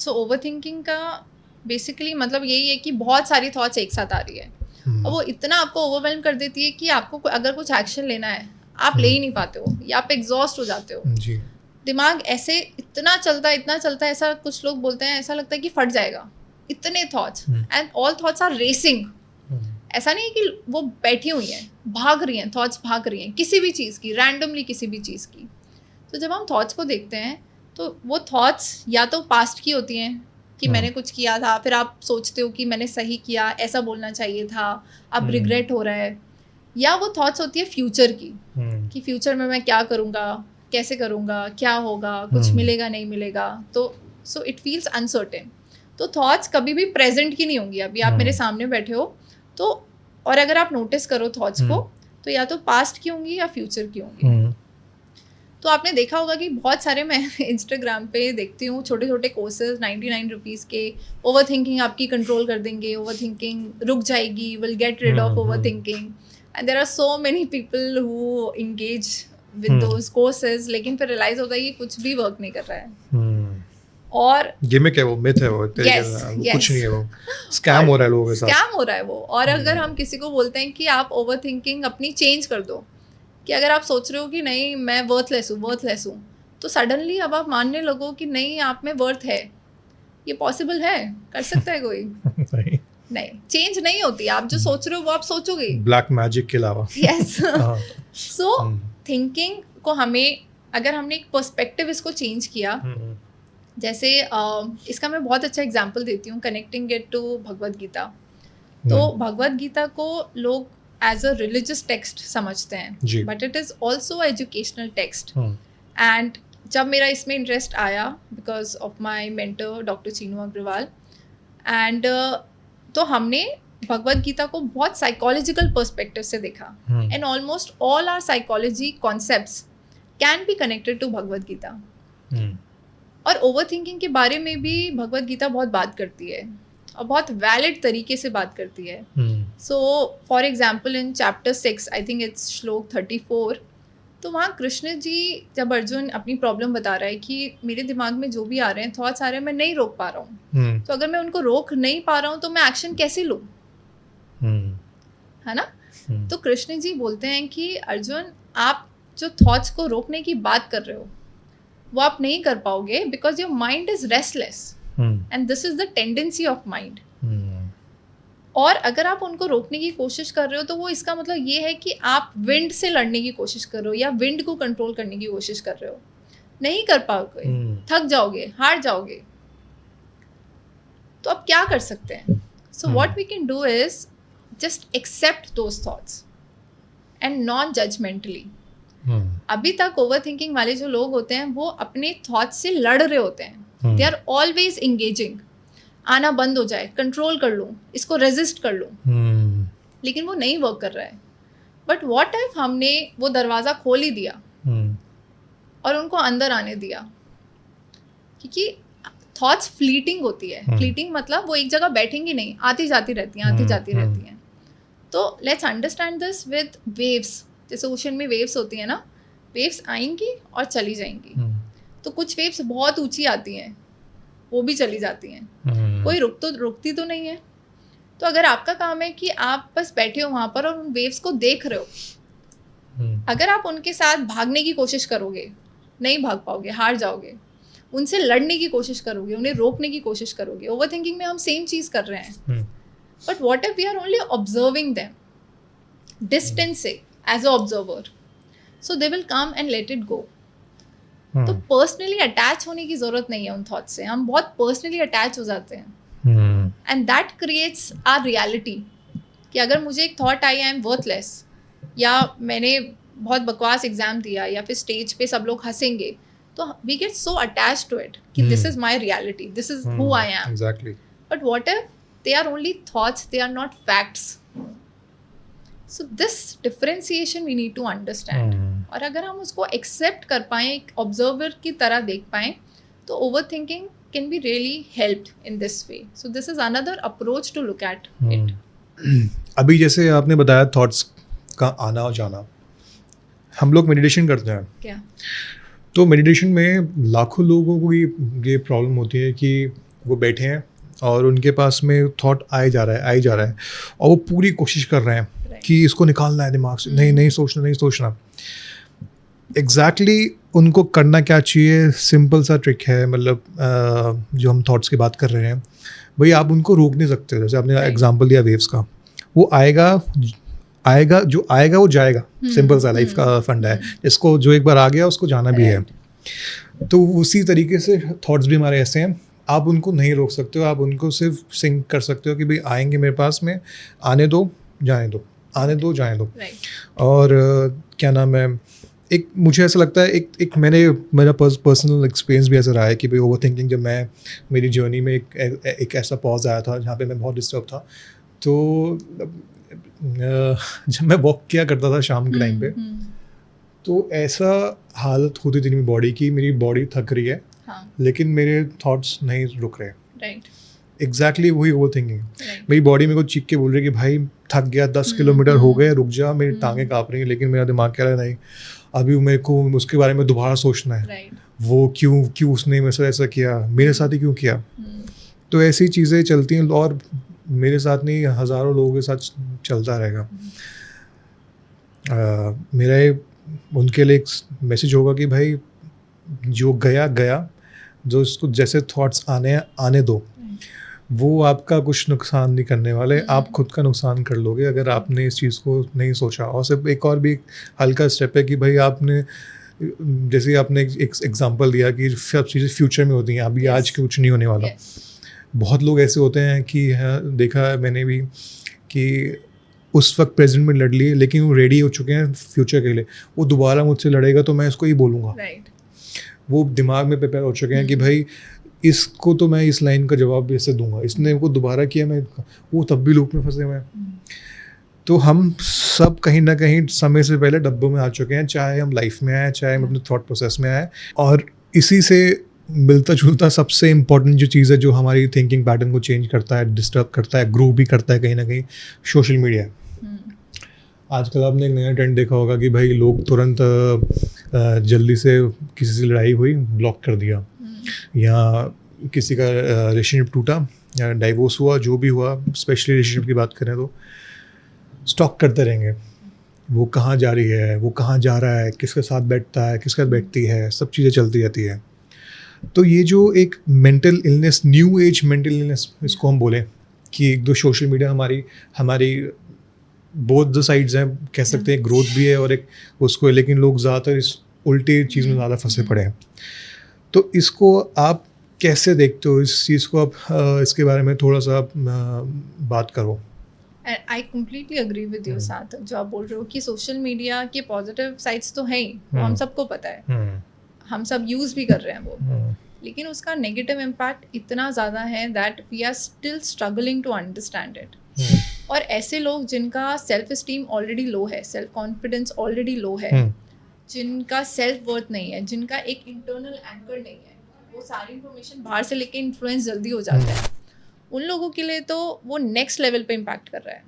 ओवर थिंकिंग का बेसिकली मतलब यही है कि बहुत सारी थॉट्स एक साथ आ रही है, और वो इतना आपको ओवरवेल्म कर देती है कि आपको अगर कुछ एक्शन लेना है, आप ले ही नहीं पाते हो, या आप एग्जॉस्ट हो जाते हो. जी. दिमाग ऐसे इतना चलता है, ऐसा कुछ लोग बोलते हैं, ऐसा लगता है कि फट जाएगा, इतने thoughts, and all thoughts are racing. ऐसा नहीं है कि वो बैठी हुई हैं, भाग रही हैं, थॉट्स भाग रही हैं किसी भी चीज़ की, रैंडमली किसी भी चीज़ की. तो जब हम थॉट्स को देखते हैं तो वो थॉट्स या तो पास्ट की होती हैं कि मैंने कुछ किया था, फिर आप सोचते हो कि मैंने सही किया, ऐसा बोलना चाहिए था, अब रिग्रेट हो रहा है, या वो थॉट्स होती है फ्यूचर की कि फ्यूचर में मैं क्या करूँगा, कैसे करूँगा, क्या होगा, कुछ मिलेगा नहीं मिलेगा, तो सो इट फील्स अनसर्टेन। तो थॉट्स कभी भी प्रेजेंट की नहीं होंगी। अभी आप मेरे सामने बैठे हो तो, और अगर आप नोटिस करो थॉट्स को, तो या तो पास्ट की होंगी या फ्यूचर की होंगी। तो आपने देखा होगा कि बहुत सारे, मैं इंस्टाग्राम पे देखती हूँ छोटे छोटे कोर्सेज 99 रुपीज़ के, ओवर थिंकिंग आपकी कंट्रोल कर देंगे, ओवर थिंकिंग रुक जाएगी, will get rid of over thinking, and there are so many people who engage with those courses, लेकिन फिर रियलाइज होता है कि कुछ भी वर्क नहीं कर रहा है। और गिमिक है वो, मिथ है वो, कुछ नहीं है वो, स्कैम हो रहा है लोगों के साथ, स्कैम हो रहा है वो। और अगर हम किसी को बोलते हैं कि आप ओवर थिंकिंग अपनी चेंज कर दो, कि अगर आप सोच रहे हो कि नहीं मैं वर्थलेस हूँ, तो सडनली अब आप मानने लगो कि नहीं आप में वर्थ है, ये पॉसिबल है? कर सकता है कोई? नहीं, चेंज नहीं होती। आप जो सोच रहे हो वो आप सोचोगे, ब्लैक मैजिक के अलावा। यस। सो थिंकिंग को हमें, अगर हमने एक पर्सपेक्टिव इसको चेंज किया, जैसे इसका मैं बहुत अच्छा एग्जांपल देती हूँ, connecting it to Bhagavad Gita. तो भगवद गीता को लोग एज अ रिलीजियस टेक्स्ट समझते हैं, but it is also educational text. And जब मेरा इसमें इंटरेस्ट आया because of my mentor doctor Chinu Agarwal, and तो हमने भगवद गीता को बहुत साइकोलॉजिकल पर्सपेक्टिव से देखा, and almost all our psychology concepts can be connected to Bhagavad Gita. और ओवर थिंकिंग के बारे में भी भगवद गीता बहुत बात करती है, और बहुत वैलिड तरीके से बात करती है। सो for example in chapter 6, I think it's श्लोक 34, तो वहाँ कृष्ण जी जब अर्जुन अपनी प्रॉब्लम बता रहा है कि मेरे दिमाग में जो भी आ रहे हैं थॉट्स आ रहे हैं, मैं नहीं रोक पा रहा हूँ, तो अगर मैं उनको रोक नहीं पा रहा हूँ तो मैं एक्शन कैसे लूँ, है ना? तो कृष्ण जी बोलते हैं कि अर्जुन, आप जो थॉट्स को रोकने की बात कर रहे हो वो आप नहीं कर पाओगे, because your mind is restless, and this is the tendency of mind. और अगर आप उनको रोकने की कोशिश कर रहे हो तो वो इसका मतलब ये है कि आप विंड से लड़ने की कोशिश कर रहे हो, या विंड को कंट्रोल करने की कोशिश कर रहे हो। नहीं कर पाओगे, थक जाओगे, हार जाओगे। तो अब क्या कर सकते हैं? So what we can do is just accept those thoughts and non judgmentally. अभी तक ओवर थिंकिंग वाले जो लोग होते हैं वो अपने थॉट्स से लड़ रहे होते हैं, दे आर ऑलवेज इंगेजिंग, आना बंद हो जाए, कंट्रोल कर लूँ, इसको रेजिस्ट कर लूँ, लेकिन वो नहीं वर्क कर रहा है। बट व्हाट इफ हमने वो दरवाज़ा खोल ही दिया और उनको अंदर आने दिया? क्योंकि थॉट्स फ्लीटिंग होती है, फ्लीटिंग मतलब वो एक जगह बैठेंगी नहीं, आती जाती रहती हैं, आती जाती रहती हैं। तो let's understand this with waves. जैसे ओशन में वेव्स होती हैं ना, वेव्स आएंगी और चली जाएंगी। तो कुछ वेव्स बहुत ऊंची आती हैं, वो भी चली जाती हैं, कोई रुकती तो नहीं है। तो अगर आपका काम है कि आप बस बैठे हो वहाँ पर और उन वेव्स को देख रहे हो, अगर आप उनके साथ भागने की कोशिश करोगे, नहीं भाग पाओगे, हार जाओगे। उनसे लड़ने की कोशिश करोगे, उन्हें रोकने की कोशिश करोगे। ओवर थिंकिंग में हम सेम चीज़ कर रहे हैं। But what if we are only observing them distance से, as a observer, so they will come and let it go. तो पर्सनली अटैच होने की जरूरत नहीं है उन थॉट से। हम बहुत पर्सनली अटैच हो जाते हैं, and that creates our reality. कि अगर मुझे एक थॉट आई आई एम वर्थलेस, या मैंने बहुत बकवास एग्जाम दिया, या फिर स्टेज पे सब लोग हंसेंगे, तो we get so attach to it कि this is my reality, this is who I am. But what if they are only thoughts, they are not facts? So this differentiation we need to understand. और अगर हम उसको accept कर पाएँ, एक observer की तरह देख पाएँ, तो over thinking can be really helped in this way. So this is another approach to look at it. अभी जैसे आपने बताया थॉट्स का आना और जाना, हम लोग मेडिटेशन करते हैं क्या? तो मेडिटेशन में लाखों लोगों को ये प्रॉब्लम होती है कि वो बैठे हैं और उनके पास में थॉट आए जा रहा है, और वो पूरी कोशिश कर रहे हैं कि इसको निकालना है दिमाग से, नहीं सोचना। एग्जैक्टली उनको करना क्या चाहिए? सिंपल सा ट्रिक है, मतलब जो हम थॉट्स की बात कर रहे हैं, भाई आप उनको रोक नहीं सकते। जैसे आपने एग्जांपल दिया वेव्स का, वो आएगा जो आएगा वो जाएगा। सिंपल सा लाइफ का फंडा है, इसको जो एक बार आ गया उसको जाना भी है। तो उसी तरीके से थॉट्स भी हमारे ऐसे हैं, आप उनको नहीं रोक सकते हो, आप उनको सिर्फ सिंक कर सकते हो कि भाई आएंगे मेरे पास में, आने दो जाने दो, आने दो जाने दो। और क्या नाम है, एक मुझे ऐसा लगता है एक मेरा पर्सनल एक्सपीरियंस भी ऐसा रहा है कि भाई ओवर थिंकिंग, जब मैं मेरी जर्नी में एक ऐसा पॉज आया था जहाँ पे मैं बहुत डिस्टर्ब था, तो जब मैं वॉक किया करता था शाम के टाइम पे, तो ऐसा हालत होती थी मेरी बॉडी की, मेरी बॉडी थक रही है, हाँ. लेकिन मेरे थॉट्स नहीं रुक रहे। राइट, एग्जैक्टली वही ओवर थिंकिंग। मेरी बॉडी मेरे को चीख के बोल रही है कि भाई थक गया, 10 किलोमीटर हो गए, रुक जा, मेरी टांगें काँप रही हैं, लेकिन मेरा दिमाग कह रहा है नहीं, अभी मेरे को उसके बारे में दोबारा सोचना है। वो क्यों उसने मेरे साथ ऐसा किया, मेरे साथ ही क्यों किया। तो ऐसी चीज़ें चलती हैं, और मेरे साथ नहीं, हज़ारों लोगों के साथ चलता रहेगा। मेरा उनके लिए एक मैसेज होगा कि भाई जो गया, जो उसको जैसे थॉट्स आने दो, वो आपका कुछ नुकसान नहीं करने वाले, आप खुद का नुकसान कर लोगे अगर आपने इस चीज़ को नहीं सोचा। और सिर्फ एक और भी हल्का स्टेप है कि भाई आपने, जैसे आपने एक एग्जांपल दिया कि सब चीज़ें फ्यूचर में होती हैं, अभी आज कुछ नहीं होने वाला। बहुत लोग ऐसे होते हैं कि देखा है मैंने भी कि उस वक्त प्रेजेंट में लड़ लिए, लेकिन वो रेडी हो चुके हैं फ्यूचर के लिए, वो दोबारा मुझसे लड़ेगा तो मैं इसको ही बोलूँगा। वो दिमाग में प्रिपेयर हो चुके हैं कि भाई इसको तो मैं इस लाइन का जवाब भी ऐसे दूंगा, इसने वो दोबारा किया, मैं वो तब भी लूप में फंसे हुए हैं। तो हम सब कहीं ना कहीं समय से पहले डब्बों में आ चुके हैं, चाहे हम लाइफ में आए, चाहे हम अपने थॉट प्रोसेस में आए। और इसी से मिलता जुलता सबसे इम्पोर्टेंट जो चीज़ है जो हमारी थिंकिंग पैटर्न को चेंज करता है, डिस्टर्ब करता है, ग्रो भी करता है कहीं ना कहीं, सोशल मीडिया। आजकल आपने एक नया ट्रेंड देखा होगा कि भाई लोग तुरंत जल्दी से किसी से लड़ाई हुई, ब्लॉक कर दिया, या किसी का रिलेशनशिप टूटा या डाइवोर्स हुआ, जो भी हुआ, स्पेशली रिलेशनशिप की बात करें तो स्टॉक करते रहेंगे, वो कहाँ जा रही है, वो कहाँ जा रहा है, किसके साथ बैठता है, किसके साथ बैठती है, सब चीज़ें चलती रहती है। तो ये जो एक mental illness, new age mental illness इसको हम बोलें, कि एक दो सोशल मीडिया हमारी बोथ द साइड्स हैं, कह सकते हैं, ग्रोथ भी है और एक उसको, लेकिन लोग ज़्यादातर इस उल्टी चीज़ में ज़्यादा फंसे पड़े हैं। तो इसको आप कैसे देखते हो, इस चीज़ को आप इसके बारे में थोड़ा सा बात करो। I completely agree with you साथ, जो आप बोल रहे हो कि सोशल मीडिया के पॉजिटिव साइड्स तो हैं ही, वो हम सबको पता है, हम सब यूज़ भी कर रहे हैं वो, लेकिन उसका नेगेटिव इम्पैक्ट इतना ज़्यादा है that we are still struggling to understand it. और ऐसे लोग जिनका सेल्फ इस्टीम ऑलरेडी लो है, सेल्फ कॉन्फिडेंस ऑलरेडी लो है, जिनका सेल्फ वर्थ नहीं है, जिनका एक इंटरनल एंकर नहीं है, वो सारी इन्फॉर्मेशन बाहर से लेके इन्फ्लुएंस जल्दी हो जाता है, उन लोगों के लिए तो वो नेक्स्ट लेवल पे इम्पैक्ट कर रहा है।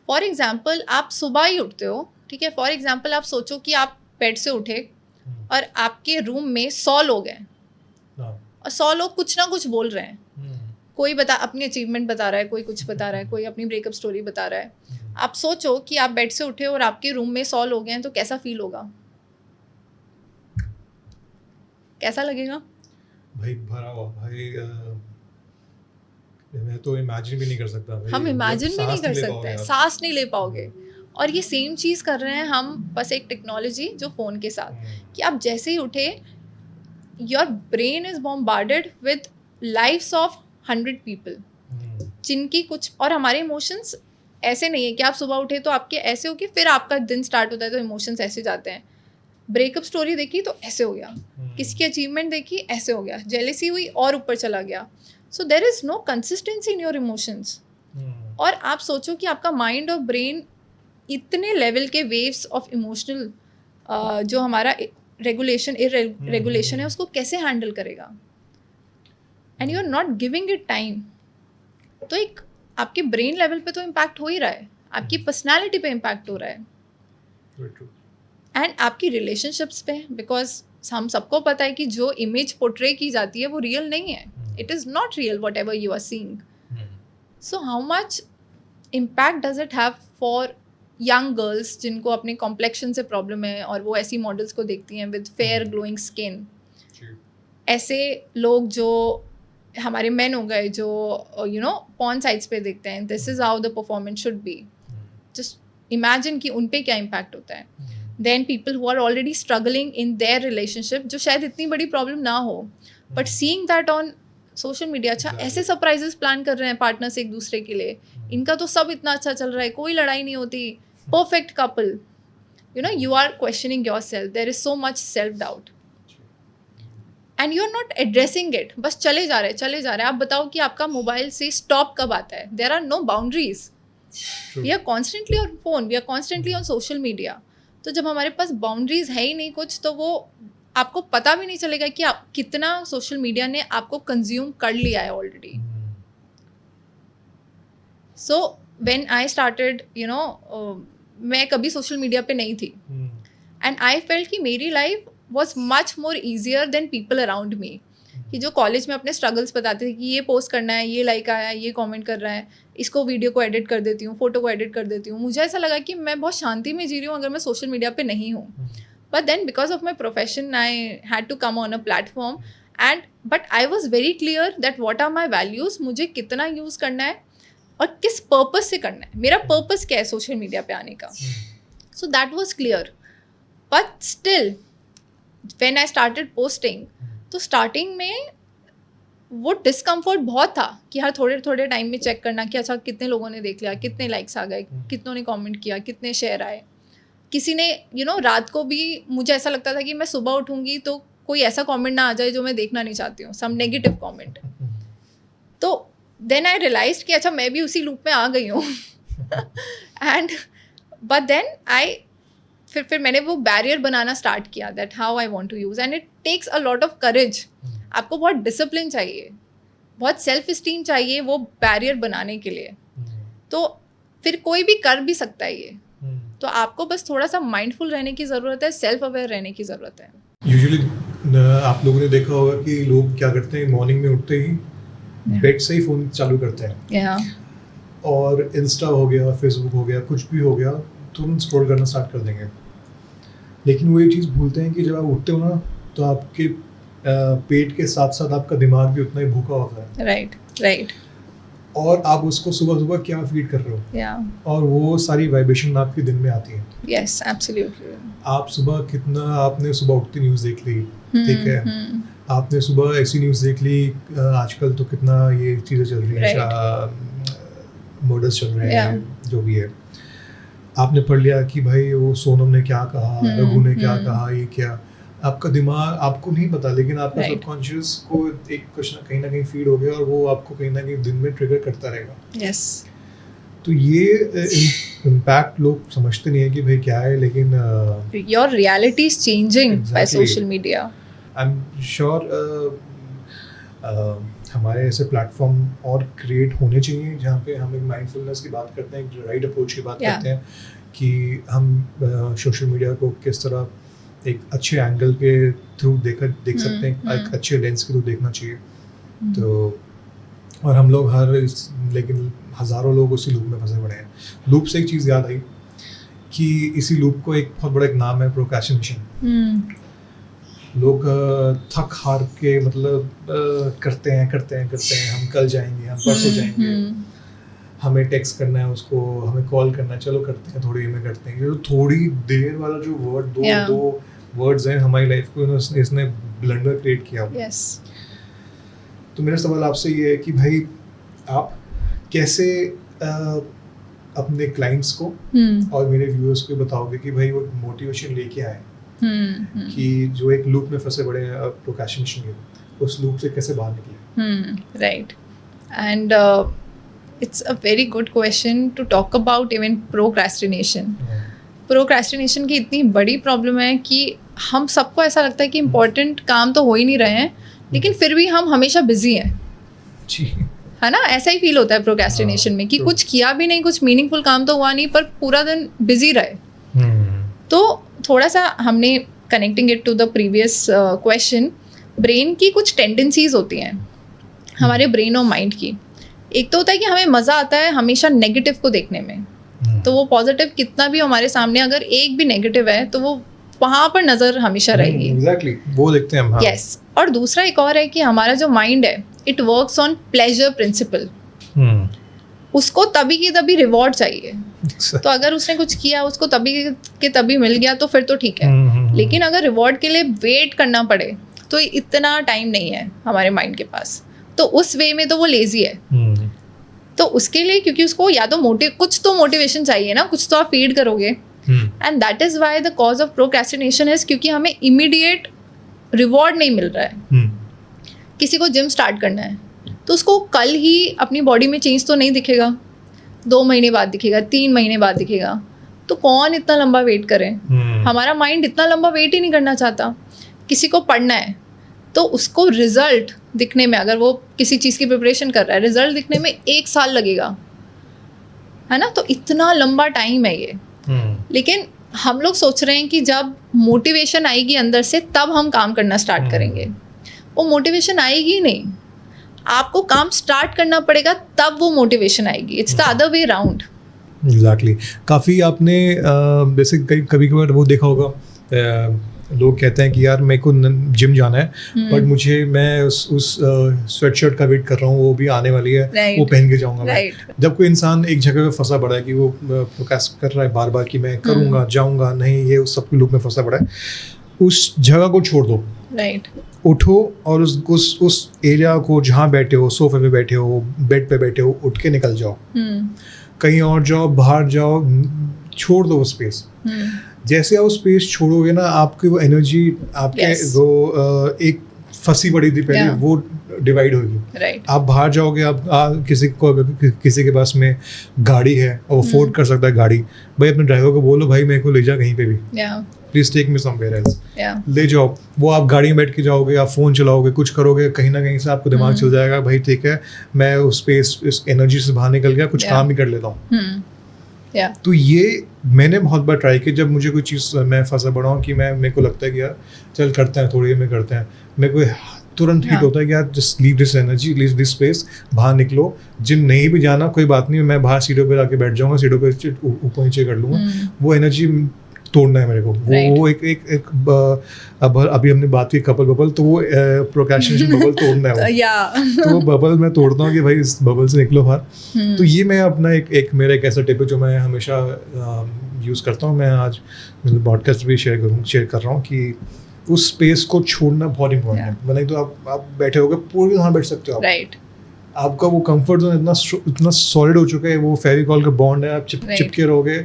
फॉर एग्जाम्पल, आप सुबह ही उठते हो, ठीक है, फॉर एग्जाम्पल आप सोचो कि आप बेड से उठे और आपके रूम में 100 लोग हैं और 100 लोग कुछ ना कुछ बोल रहे हैं, कोई अपनी अचीवमेंट बता रहा है, कोई कुछ बता रहा है, कोई अपनी ब्रेकअप स्टोरी बता रहा है। आप सोचो कि आप बेड से उठे और आपके रूम में 100 लोग हैं, तो कैसा फील होगा, कैसा लगेगा भाई? भरा हुआ भाई, मैं तो इमेजिन भी नहीं कर सकता भाई, हम इमेजिन भी नहीं कर सकते, सांस नहीं ले पाओगे। और ये सेम चीज़ कर रहे हैं हम, बस एक टेक्नोलॉजी जो फ़ोन के साथ, कि आप जैसे ही उठे, your brain is bombarded with lives of 100 people जिनकी कुछ, और हमारे इमोशंस ऐसे नहीं है कि आप सुबह उठे तो आपके ऐसे हो कि फिर आपका दिन स्टार्ट होता है तो इमोशंस ऐसे जाते हैं। ब्रेकअप स्टोरी देखी तो ऐसे हो गया, किसी की अचीवमेंट देखी ऐसे हो गया, जेलेसी हुई और ऊपर चला गया। So there is no consistency in your emotions. और आप सोचो कि आपका माइंड और ब्रेन इतने लेवल के वेव्स ऑफ इमोशनल जो हमारा रेगुलेशन रेगुलेशन है उसको कैसे हैंडल करेगा, and you are not giving it time. तो एक आपके ब्रेन लेवल पे तो इम्पैक्ट हो ही रहा है, आपकी पर्सनालिटी पे इम्पैक्ट हो रहा है, एंड आपकी रिलेशनशिप्स पे, बिकॉज हम सबको पता है कि जो इमेज पोर्ट्रे की जाती है वो रियल नहीं है, it is not real whatever you are seeing. So how much impact does it have for young girls जिनको अपने कॉम्प्लेक्शन से प्रॉब्लम है और वो ऐसी मॉडल्स को देखती हैं विद फेयर ग्लोइंग स्किन, ऐसे लोग जो हमारे मेन हो गए जो यू नो पॉर्न साइट्स पे देखते हैं this is how the performance should be, just imagine कि उन पे क्या इम्पैक्ट होता है। Then people who are already struggling in their relationship, जो शायद इतनी बड़ी प्रॉब्लम ना हो, but seeing that on social media, अच्छा ऐसे सरप्राइजेस प्लान कर रहे हैं पार्टनर्स एक दूसरे के लिए, इनका तो सब इतना अच्छा चल रहा है, कोई लड़ाई नहीं होती, perfect couple, you know, you are questioning yourself, there is so much self doubt and you are not addressing it, बस चले जा रहे। आप बताओ कि आपका मोबाइल से स्टॉप कब आता है? there are no boundaries, we are constantly on phone, we are constantly on social media, तो जब हमारे पास बाउंड्रीज है ही नहीं कुछ, तो वो आपको पता भी नहीं चलेगा कि आप कितना सोशल मीडिया ने आपको कंज्यूम कर लिया है already. So when I started, you know, मैं कभी सोशल मीडिया पे नहीं थी, एंड आई फेल्ट कि मेरी life was much more easier than people around मी, कि जो कॉलेज में अपने स्ट्रगल्स बताते थे कि ये पोस्ट करना है, ये लाइक आया, ये कमेंट कर रहा है, इसको वीडियो को एडिट कर देती हूँ, फोटो को एडिट कर देती हूँ, मुझे ऐसा लगा कि मैं बहुत शांति में जी रही हूँ अगर मैं सोशल मीडिया पे नहीं हूँ। But then because of my profession I had to come on a platform, and but I was very clear that what are my values, मुझे कितना यूज़ करना है और किस पर्पस से करना है, मेरा पर्पस क्या है सोशल मीडिया पे आने का। So that was clear, but still when I started posting, तो स्टार्टिंग में वो डिस्कम्फर्ट बहुत था कि हर थोड़े थोड़े टाइम में चेक करना कि अच्छा कितने लोगों ने देख लिया, कितने लाइक्स आ गए, कितनों ने कमेंट किया, कितने शेयर आए, किसी ने यू नो रात को भी मुझे ऐसा लगता था कि मैं सुबह उठूँगी तो कोई ऐसा कमेंट ना आ जाए जो मैं देखना नहीं चाहती हूँ, सम नेगेटिव कमेंट। तो देन आई रियलाइज कि अच्छा मैं भी उसी लूप में आ गई हूँ एंड बट देन आई फिर मैंने वो बैरियर बनाना स्टार्ट किया that how I want to use, and it takes a lot of courage. आपको बहुत डिसिप्लिन चाहिए, बहुत सेल्फ इस्टीम चाहिए वो बैरियर बनाने के लिए, तो फिर कोई भी कर भी सकता है ये, तो आपको बस थोड़ा सा माइंडफुल रहने की ज़रूरत है, सेल्फ अवेयर रहने की ज़रूरत है। यूजुअली आप लोगों ने देखा होगा कि लोग क्या करते हैं, मॉर्निंग में उठते ही बेड से ही फ़ोन चालू करते हैं, और इंस्टा हो गया, फेसबुक हो गया, कुछ भी हो गया, तुरंत स्क्रॉल करना स्टार्ट कर देंगे। लेकिन वो ये चीज़ भूलते हैं कि जब आप उठते हो ना, तो आपके पेट के साथ साथ आपका दिमाग भी उतना ही भूखा होता है। राइट। और आप उसको सुबह सुबह क्या फीड कर रहे हो, और वो सारी वाइब्रेशन आपके दिन में आती है। Yes, absolutely. आप सुबह कितना, आपने सुबह उठती न्यूज़ देख ली, ठीक है, आपने सुबह ऐसी न्यूज़ देख ली, आजकल तो कितना ये चीज़ें चल रही हैं, मर्डर्स चल रहे हैं, जो भी है, आपने पढ़ लिया कि भाई वो सोनम ने क्या कहा, रघु ने क्या कहा, ये क्या, आपका दिमाग, आपको नहीं पता, लेकिन आपका सबकॉन्शियस को एक कुछ ना कहीं फीड हो गया, और वो आपको कहीं ना कहीं दिन में ट्रिगर करता रहेगा। यस। तो ये इम्पैक्ट लोग समझते नहीं है कि भाई क्या है, लेकिन your reality is changing by social media. I am sure हमारे ऐसे प्लेटफॉर्म और क्रिएट होने चाहिए जहाँ पे हम एक माइंडफुलनेस की बात करते हैं, एक राइट अप्रोच की बात करते हैं, कि हम सोशल मीडिया को किस तरह एक अच्छे एंगल के थ्रू देख सकते हैं, एक अच्छे लेंस के थ्रू देखना चाहिए। तो और हम लोग लेकिन हज़ारों लोग उसी लूप में फंसे पड़े हैं। लूप से एक चीज़ याद आई कि इसी लूप को एक बहुत बड़ा एक नाम है, प्रोक्रेस्टिनेशन। लोग थक हार के मतलब करते हैं, हम कल जाएंगे, हम परसों जाएंगे, हमें टेक्स्ट करना है उसको, हमें कॉल करना है, चलो करते हैं, थोड़ी देर में करते हैं। जो थोड़ी देर वाला जो दो वर्ड्स हैं, हमारी लाइफ को इसने ब्लंडर क्रिएट किया। yes. तो मेरा सवाल आपसे ये है कि भाई आप कैसे अपने क्लाइंट्स को और मेरे व्यूअर्स को बताओगे कि भाई वो मोटिवेशन लेके आए, कि जो एक लूप में फंसे पड़े हैं प्रोक्रेस्टिनेशन के, उस लूप से कैसे बाहर निकले। Right, and it's a very good question to talk about even procrastination. Procrastination की इतनी बड़ी प्रॉब्लम है कि हम सबको ऐसा लगता है कि इम्पोर्टेंट काम तो हो ही नहीं रहे हैं, लेकिन फिर भी हम हमेशा बिजी हैं, है ना? ऐसा ही फील होता है प्रोक्रेस्टिनेशन में कि कुछ किया भी नहीं, कुछ मीनिंगफुल काम तो हुआ नहीं, पर पूरा दिन बिजी रहे। तो थोड़ा सा हमने connecting it to the previous question, brain की कुछ टेंडेंसीज होती हैं, हमारे ब्रेन और माइंड की। एक तो होता है कि हमें मज़ा आता है हमेशा नेगेटिव को देखने में, तो वो पॉजिटिव कितना भी हमारे सामने अगर एक भी नेगेटिव है तो वो वहाँ पर नज़र हमेशा रहेगी। एग्जैक्टली, वो देखते हैं हम। यस। और दूसरा एक और है कि हमारा जो माइंड है, it works on pleasure principal. उसको तभी की तभी रिवॉर्ड चाहिए, तो अगर उसने कुछ किया, उसको तभी के तभी मिल गया तो फिर तो ठीक है, लेकिन अगर रिवॉर्ड के लिए वेट करना पड़े तो इतना टाइम नहीं है हमारे माइंड के पास, तो उस वे में तो वो लेजी है। तो उसके लिए, क्योंकि उसको या तो कुछ तो मोटिवेशन चाहिए ना, कुछ तो आप फीड करोगे, and that is why the cause of procrastination is क्योंकि हमें इमीडिएट रिवॉर्ड नहीं मिल रहा है। किसी को जिम स्टार्ट करना है तो उसको कल ही अपनी बॉडी में चेंज तो नहीं दिखेगा, 2 महीने बाद दिखेगा, 3 महीने बाद दिखेगा, तो कौन इतना लंबा वेट करे? हमारा माइंड इतना लंबा वेट ही नहीं करना चाहता। किसी को पढ़ना है तो उसको रिजल्ट दिखने में, अगर वो किसी चीज़ की प्रिपरेशन कर रहा है, रिजल्ट दिखने में 1 साल लगेगा, है ना? तो इतना लंबा टाइम है ये। लेकिन हम लोग सोच रहे हैं कि जब मोटिवेशन आएगी अंदर से तब हम काम करना स्टार्ट करेंगे। वो मोटिवेशन आएगी ही नहीं, आपको काम स्टार्ट करना पड़ेगा तब वो मोटिवेशन आएगी। It's the other way round. Exactly. काफ़ी आपने जैसे कभी कभार वो देखा होगा, लोग कहते हैं कि यार मेरे को जिम जाना है, बट मैं उस स्वेटशर्ट का वेट कर रहा हूँ, वो भी आने वाली है, वो पहन के जाऊँगा मैं। जब कोई इंसान एक जगह पे फंसा पड़ा है कि वो प्रोक्रेस्ट कर रहा है बार बार कि मैं करूँगा, जाऊँगा नहीं, ये उस सब के लूप में फंसा पड़ा है, उस जगह को छोड़ दो, उठो और उस एरिया को, जहाँ बैठे हो, सोफे पे बैठे हो, बेड पे बैठे हो, उठ के निकल जाओ, कहीं और जाओ, बाहर जाओ, छोड़ दो वो स्पेस। जैसे आप स्पेस छोड़ोगे ना, आपकी वो एनर्जी, आपके वो एक फंसी पड़ी थी पहले, वो डिवाइड होगी। आप बाहर जाओगे, आप किसी के पास में गाड़ी है और अफोर्ड कर सकता है गाड़ी, भाई अपने ड्राइवर को बोलो भाई मेरे को ले जा कहीं पे भी, please take me somewhere else, ले जाओ। वो आप गाड़ी में बैठ के जाओगे, आप फ़ोन चलाओगे, कुछ करोगे, कहीं ना कहीं से आपको दिमाग चल जाएगा भाई ठीक है, मैं उस स्पेस, इस एनर्जी से बाहर निकल गया, कुछ काम ही कर लेता हूँ। तो ये मैंने बहुत बार ट्राई किया, जब मुझे कोई चीज़, मैं फंसा पड़ा हूँ कि मेरे को लगता है कि यार चल करते हैं, थोड़ी देर में करते हैं, मेरे को तुरंत हिट होता है कि यार just leave this energy, leave this space, बाहर निकलो। जिम नहीं भी जाना कोई बात नहीं, मैं बाहर सीटों पे आके बैठ जाऊँगा, सीटों पे ऊपर नीचे कर लूँगा, वो एनर्जी तोड़ना है मेरे को। वो एक अभी हमने बात की कपल बबल, तो वो प्रोक्रेस्टिनेशन बबल तोड़ना है वो। तो वो बबल मैं तोड़ता हूँ कि भाई इस बबल से निकलो बाहर। तो ये मैं अपना एक मेरा एक ऐसा टिप है जो मैं हमेशा यूज़ करता हूँ। मैं आज पॉडकास्ट भी शेयर कर रहा हूँ कि उस स्पेस को छोड़ना बहुत इंपॉर्टेंट है। मतलब तो आप बैठे होगे, पूरे वहाँ बैठ सकते हो आप, आपका वो कंफर्ट जोन इतना सॉलिड हो चुका है, वो फेविकॉल का बॉन्ड है, आप चिपके रहोगे,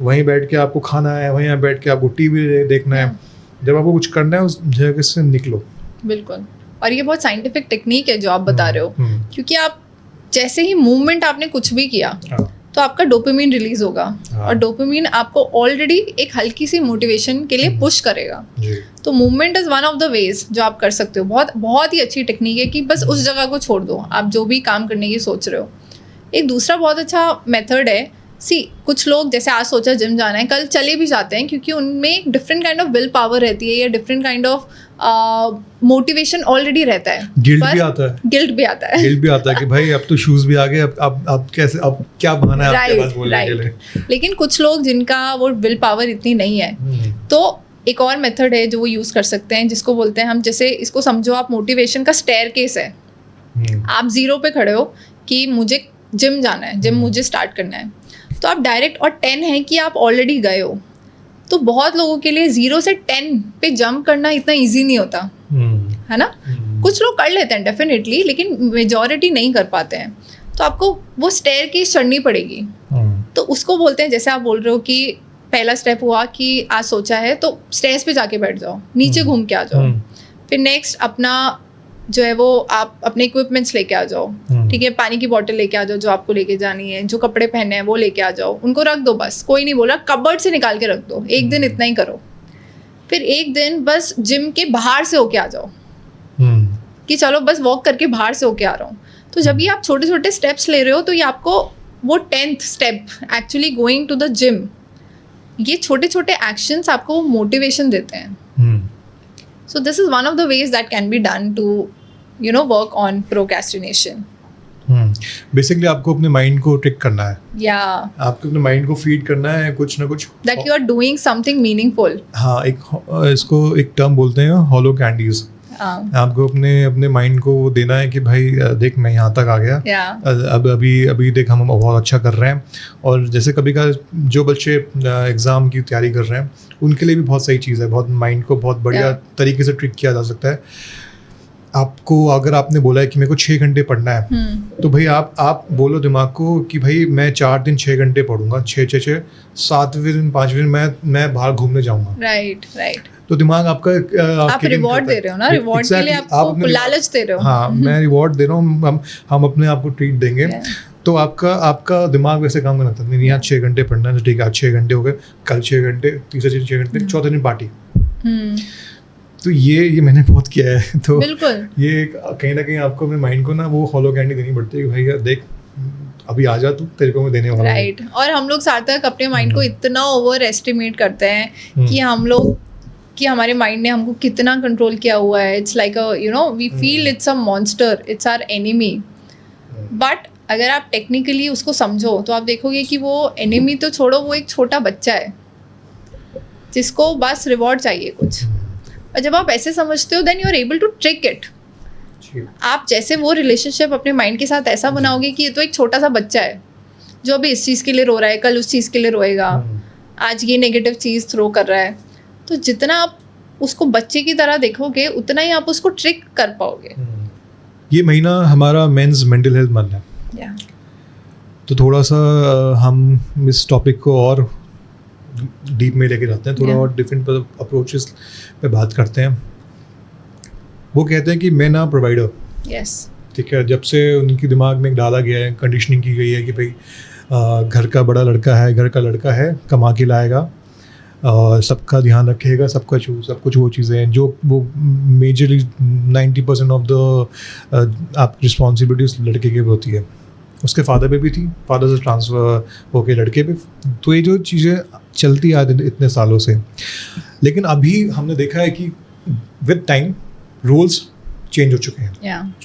वहीं बैठ के आपको खाना है, वहीं बैठ के आपको टीवी देखना है, जब आपको कुछ करना है उस जगह से निकलो। बिल्कुल। और ये बहुत साइंटिफिक टेक्निक है जो आप बता रहे हो, क्योंकि आप जैसे ही मूवमेंट आपने कुछ भी किया तो आपका डोपामिन रिलीज होगा, और डोपामिन आपको ऑलरेडी एक हल्की सी मोटिवेशन के लिए पुश करेगा। तो movement is one of the ways जो आप कर सकते हो। बहुत बहुत ही अच्छी टेक्निक है कि बस उस जगह को छोड़ दो, आप जो भी काम करने की सोच रहे हो। एक दूसरा बहुत अच्छा मेथड है, कुछ लोग जैसे आज सोचा जिम जाना है, कल चले भी जाते हैं, क्योंकि उनमें एक different kind of will power रहती है, या different kind of motivation already रहता है। गिल्ट भी आता है कि भाई अब तो शूज भी आ गए, अब कैसे, अब क्या बहाना है आपके पास बोलने के लिए। लेकिन कुछ लोग जिनका वो विल पावर इतनी नहीं है, तो एक और मेथड है जो वो यूज़ कर सकते हैं, जिसको बोलते हैं हम, जैसे इसको समझो आप मोटिवेशन का स्टेयरकेस है। आप 0 पे खड़े हो कि मुझे जिम जाना है, जिम मुझे स्टार्ट करना है, तो आप डायरेक्ट, और 10 है कि आप ऑलरेडी गए हो। तो बहुत लोगों के लिए 0 से 10 पे जंप करना इतना इजी नहीं होता, है ना? कुछ लोग कर लेते हैं डेफिनेटली, लेकिन मेजॉरिटी नहीं कर पाते हैं। तो आपको वो स्टेयरकेस चढ़नी पड़ेगी। तो उसको बोलते हैं, जैसे आप बोल रहे हो कि पहला स्टेप हुआ कि आज सोचा है तो स्टेयर्स पे जाके बैठ जाओ, नीचे घूम के आ जाओ। फिर नेक्स्ट अपना जो है वो आप अपने इक्विपमेंट्स लेके आ जाओ, ठीक है, पानी की बोतल लेके आ जाओ जो आपको लेके जानी है, जो कपड़े पहने हैं वो लेके आ जाओ, उनको रख दो, बस कोई नहीं बोला, कबर्ड से निकाल के रख दो। एक दिन इतना ही करो। फिर एक दिन बस जिम के बाहर से होके आ जाओ, कि चलो बस वॉक करके बाहर से होके आ रहा हूँ। तो जब ये आप छोटे छोटे स्टेप्स ले रहे हो, तो ये आपको वो 10th step actually going to the gym, ये छोटे छोटे एक्शंस आपको मोटिवेशन देते हैं। So this is one of the ways that can be done to, work on procrastination. Basically आपको अपने माइंड को ट्रिक करना है, आपको अपने माइंड को फीड करना है कुछ ना कुछ, that you are doing something meaningful. हाँ, इसको एक टर्म बोलते हैं हॉलो कैंडीज। हाँ, आपको अपने अपने माइंड को वो देना है कि भाई देख मैं यहाँ तक आ गया, yeah, अब अभी देख हम बहुत अच्छा कर रहे हैं। और जैसे कभी का जो बच्चे एग्ज़ाम की तैयारी कर रहे हैं उनके लिए भी बहुत सही चीज़ है, बहुत माइंड को बहुत बढ़िया Yeah. तरीके से ट्रिक किया जा सकता है। आपको अगर आपने बोला है कि मेरे को 6 घंटे पढ़ना है, तो भाई आप बोलो दिमाग को कि भाई मैं 4 दिन 6 घंटे पढ़ूंगा, 6 7वें दिन 5वें दिन मैं बाहर घूमने जाऊंगा। Right, right. तो दिमाग आपका आप रिवॉर्ड दे रहे हो ना, रिवॉर्ड के लिए आपको लालच दे रहे हो। हाँ, मैं रिवॉर्ड दे रहा हूँ, हम अपने आप को ट्रीट देंगे। तो आपका दिमाग वैसे काम करना था, नहीं यहाँ 6 घंटे पढ़ना है, ठीक है आज 6 घंटे हो गए, कल 6 घंटे, तीसरे दिन 6 घंटे, चौथे दिन पार्टी। तो ये मैंने बहुत किया है। तो बिल्कुल, ये कहीं ना कहीं आपको अपने माइंड को ना वो हॉलो कैंडी देनी पड़ती है कि भाई देख अभी आ जा तू, तेरे को मैं देने वाला हूँ। राइट। और हम लोग सार्थक अपने माइंड को इतना ओवर एस्टिमेट करते हैं कि हम लोग कि हमारे माइंड ने हमको कितना कंट्रोल किया हुआ है। It's like a we feel it's a monster, it's our enemy. But अगर आप टेक्निकली उसको समझो तो आप देखोगे कि वो एनिमी तो छोड़ो, वो एक छोटा बच्चा है जिसको बस रिवॉर्ड चाहिए कुछ। और जब आप ऐसे समझते हो then you are able to trick it. आप जैसे वो रिलेशनशिप अपने माइंड के साथ ऐसा बनाओगे कि ये तो एक छोटा सा बच्चा है जो अभी इस चीज़ के लिए रो रहा है, कल उस चीज़ के लिए रोएगा, आज ये नेगेटिव चीज़ थ्रो कर रहा है। तो जितना आप उसको बच्चे की तरह देखोगे उतना ही आप उसको ट्रिक कर पाओगे। ये महीना हमारा मेंस मेंटल हेल्थ मंथ है, तो थोड़ा सा हम इस टॉपिक को और डीप में लेके जाते हैं, थोड़ा और डिफरेंट अप्रोचेस पे बात करते हैं। वो कहते हैं कि मैं ना प्रोवाइडर, यस, ठीक है, जब से उनकी दिमाग में डाला गया है, कंडीशनिंग की गई है कि भाई घर का बड़ा लड़का है, घर का लड़का है, कमा के लाएगा, सबका ध्यान रखेगा, सब कुछ वो चीज़ें हैं जो वो मेजरली 90% ऑफ द आप रिस्पॉन्सिबिलिटीज लड़के की होती है। उसके फादर पे भी थी, फादर से ट्रांसफ़र होके लड़के पे। तो ये जो चीज़ें चलती आ रही इतने सालों से, लेकिन अभी हमने देखा है कि विद टाइम रोल्स चेंज हो चुके हैं।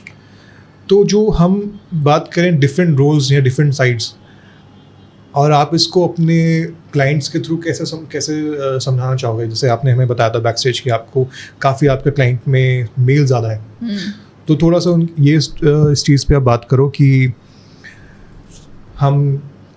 तो जो हम बात करें डिफरेंट रोल्स या डिफरेंट साइड्स, और आप इसको अपने क्लाइंट्स के थ्रू कैसे समझाना चाहोगे? जैसे आपने हमें बताया था बैक स्टेज कि आपको काफ़ी आपके क्लाइंट में मेल ज़्यादा है, तो थोड़ा सा इस चीज़ पे आप बात करो कि हम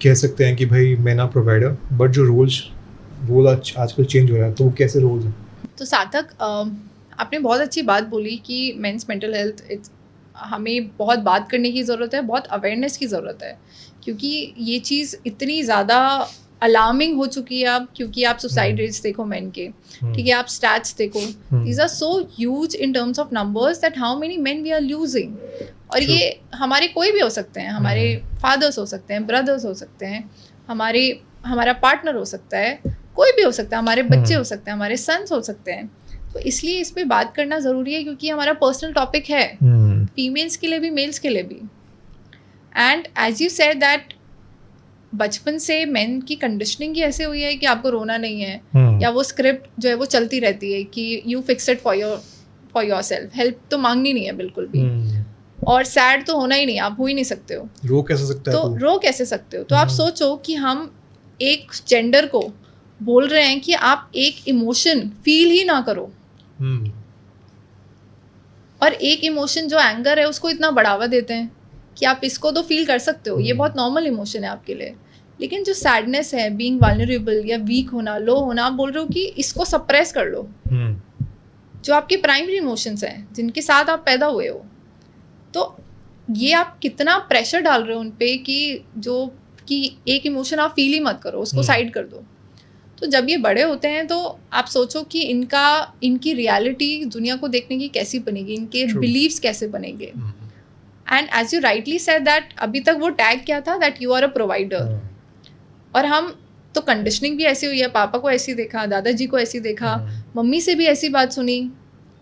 कह सकते हैं कि भाई मैं ना प्रोवाइडर, बट जो रोल आजकल चेंज हो रहा है, तो वो कैसे रोल्स हैं? तो सार्थक आपने बहुत अच्छी बात बोली कि मेंस मेंटल हेल्थ हमें बहुत बात करने की ज़रूरत है, बहुत अवेयरनेस की ज़रूरत है, क्योंकि ये चीज़ इतनी ज़्यादा अलार्मिंग हो चुकी है अब। क्योंकि आप सुसाइड रेट्स देखो मेन के, ठीक है, आप स्टैट्स देखो, these are so huge in terms of numbers that how many men we are losing. और ये हमारे कोई भी हो सकते हैं, हमारे फादर्स हो सकते हैं, ब्रदर्स हो सकते हैं, हमारा पार्टनर हो सकता है, कोई भी हो सकता है, हमारे बच्चे हो सकते हैं, हमारे सन्स हो सकते हैं। तो इसलिए इस पे बात करना ज़रूरी है क्योंकि हमारा पर्सनल टॉपिक है, फीमेल्स के लिए भी, मेल्स के लिए भी। And as you said that बचपन से मेन की कंडीशनिंग ही ऐसे हुई है कि आपको रोना नहीं है, या वो स्क्रिप्ट जो है वो चलती रहती है कि you fix it for yourself, help तो मांगनी नहीं है बिल्कुल भी, और सैड तो होना ही नहीं, आप हो ही नहीं सकते हो, रो कैसे सकते हो? तो रो कैसे सकते हो? तो आप सोचो कि हम एक जेंडर को बोल रहे हैं कि आप एक इमोशन फील ही ना करो, और एक इमोशन जो एंगर है उसको इतना बढ़ावा देते हैं कि आप इसको तो फील कर सकते हो, ये बहुत नॉर्मल इमोशन है आपके लिए। लेकिन जो सैडनेस है, बीइंग वल्नरेबल या वीक होना, लो होना, आप बोल रहे हो कि इसको सप्रेस कर लो। जो आपके प्राइमरी इमोशंस हैं जिनके साथ आप पैदा हुए हो, तो ये आप कितना प्रेशर डाल रहे हो उन पे कि एक इमोशन आप फील ही मत करो, उसको साइड कर दो। तो जब ये बड़े होते हैं तो आप सोचो कि इनकी रियलिटी दुनिया को देखने की कैसी बनेगी, इनके बिलीव्स कैसे बनेंगे। And as you rightly said that अभी तक वो टैग क्या था, that you are a provider. और हम तो कंडीशनिंग भी ऐसी हुई है, पापा को ऐसी देखा, दादाजी को ऐसी देखा, मम्मी से भी ऐसी बात सुनी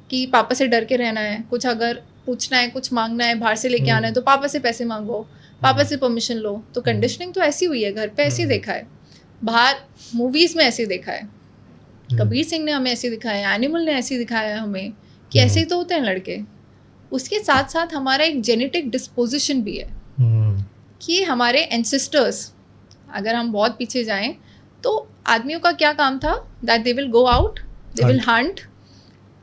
कि पापा से डर के रहना है, कुछ अगर पूछना है, कुछ मांगना है, बाहर से लेके आना है तो पापा से पैसे मांगो, पापा से परमिशन लो। तो कंडीशनिंग तो ऐसी हुई है, घर पे ऐसी देखा है, बाहर मूवीज़ में ऐसे देखा है, कबीर सिंह ने हमें ऐसे दिखाया है, एनिमल ने ऐसे दिखाया है हमें कि ऐसे ही तो होते हैं लड़के। उसके साथ साथ हमारा एक जेनेटिक डिस्पोजिशन भी है कि हमारे एंसेस्टर्स, अगर हम बहुत पीछे जाएं तो आदमियों का क्या काम था, that they will go out, they will Hunt,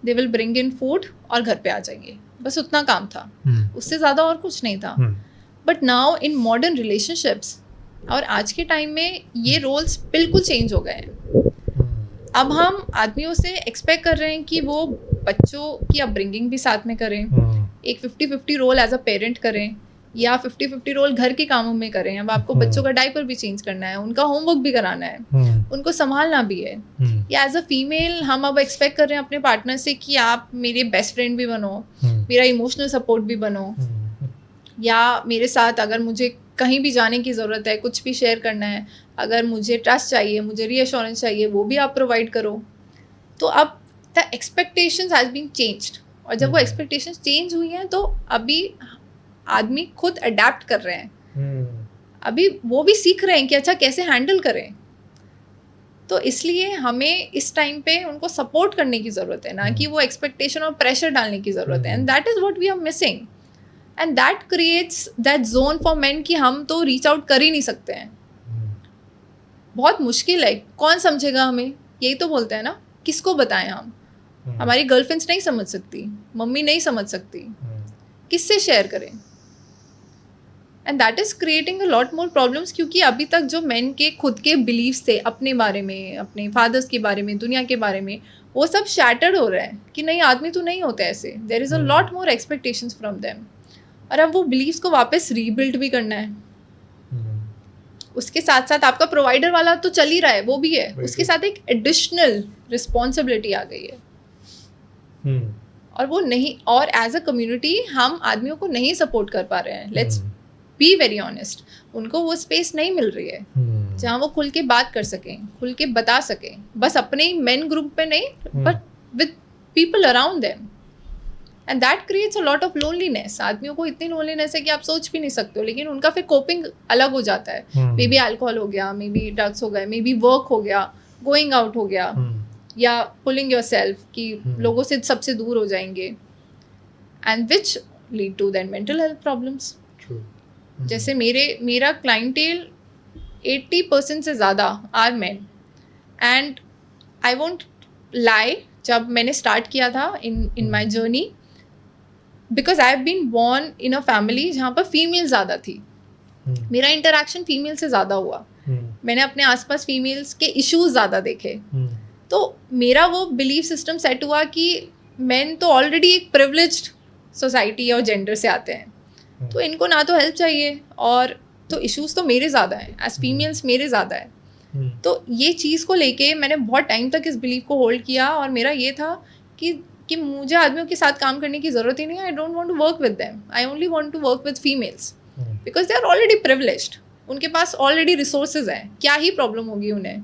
they will bring in food और घर पे आ जाएंगे, बस उतना काम था, उससे ज़्यादा और कुछ नहीं था. But now in modern relationships और आज के टाइम में ये रोल्स बिल्कुल चेंज हो गए हैं. अब हम आदमियों से एक्सपेक्ट कर रहे हैं कि वो बच्चों की अपब्रिंगिंग भी साथ में करें, एक 50-50 रोल एज अ पेरेंट करें, या 50-50 रोल घर के कामों में करें. अब आपको बच्चों का डायपर भी चेंज करना है, उनका होमवर्क भी कराना है, उनको संभालना भी है. या एज अ फीमेल हम अब एक्सपेक्ट कर रहे हैं अपने पार्टनर से कि आप मेरे बेस्ट फ्रेंड भी बनो, मेरा इमोशनल सपोर्ट भी बनो, या मेरे साथ अगर मुझे कहीं भी जाने की ज़रूरत है, कुछ भी शेयर करना है, अगर मुझे ट्रस्ट चाहिए, मुझे रीअश्योरेंस चाहिए, वो भी आप प्रोवाइड करो. तो अब the expectations has been changed, और जब वो एक्सपेक्टेशंस चेंज हुई हैं तो अभी आदमी खुद अडेप्ट कर रहे हैं. अभी वो भी सीख रहे हैं कि अच्छा कैसे हैंडल करें. तो इसलिए हमें इस टाइम पे उनको सपोर्ट करने की ज़रूरत है, ना कि वो एक्सपेक्टेशन और प्रेशर डालने की ज़रूरत है. And that is what we are missing, and that creates that zone for man कि हम तो रीच आउट कर ही नहीं सकते हैं. बहुत मुश्किल है, कौन समझेगा हमें, यही तो बोलते हैं ना, किसको बताएं हम. हमारी गर्लफ्रेंड्स नहीं समझ सकती, मम्मी नहीं समझ सकती, किससे शेयर करें. And that is creating a lot more problems, क्योंकि अभी तक जो मेन के खुद के बिलीव्स थे अपने बारे में, अपने फादर्स के बारे में, दुनिया के बारे में, वो सब शैटर्ड हो रहा है कि नहीं, आदमी तो नहीं होते ऐसे. There is a lot more expectations from them, और अब वो बिलीव्स को वापस रीबिल्ड भी करना है. उसके साथ साथ आपका प्रोवाइडर वाला तो चल ही रहा है, वो भी है, उसके साथ एक एडिशनल रिस्पॉन्सिबिलिटी आ गई है. और वो नहीं, और एज अ कम्युनिटी हम आदमियों को नहीं सपोर्ट कर पा रहे हैं. लेट्स बी वेरी ऑनेस्ट, उनको वो स्पेस नहीं मिल रही है जहाँ वो खुल के बात कर सकें, खुल के बता सकें, बस अपने ही मेन ग्रुप पे नहीं, but with people around them. And that creates a lot of loneliness. आदमियों को इतनी लोनलीनेस है कि आप सोच भी नहीं सकते हो, लेकिन उनका फिर कोपिंग अलग हो जाता है. मे बी अल्कोहल हो गया, मे बी ड्रग्स हो गए, मे बी वर्क हो गया, गोइंग आउट हो गया, या पुलिंग योर सेल्फ कि लोगों से सबसे दूर हो जाएंगे, and which lead to then mental health problems. जैसे मेरा क्लाइंटेल 80% से ज़्यादा are men, and I won't lie, जब मैंने स्टार्ट किया था in my journey, because I have been born in a family जहाँ पर फीमेल ज़्यादा थी, मेरा इंटरेक्शन फीमेल से ज़्यादा हुआ, मैंने अपने आसपास फीमेल्स के इश्यूज ज़्यादा देखे. तो मेरा वो बिलीफ सिस्टम सेट हुआ कि मेन तो ऑलरेडी एक प्रिविलेज्ड सोसाइटी और जेंडर से आते हैं, तो इनको ना तो हेल्प चाहिए, और तो इश्यूज तो मेरे ज़्यादा हैं, एज फीमेल्स मेरे ज़्यादा है. तो ये चीज़ को लेके मैंने बहुत टाइम तक इस बिलीफ को होल्ड किया, और मेरा ये था कि मुझे आदमियों के साथ काम करने की ज़रूरत ही नहीं है. I don't want to work with them, I only want to work with females, because they are already privileged, उनके पास ऑलरेडी रिसोर्सेज हैं, क्या ही प्रॉब्लम होगी उन्हें.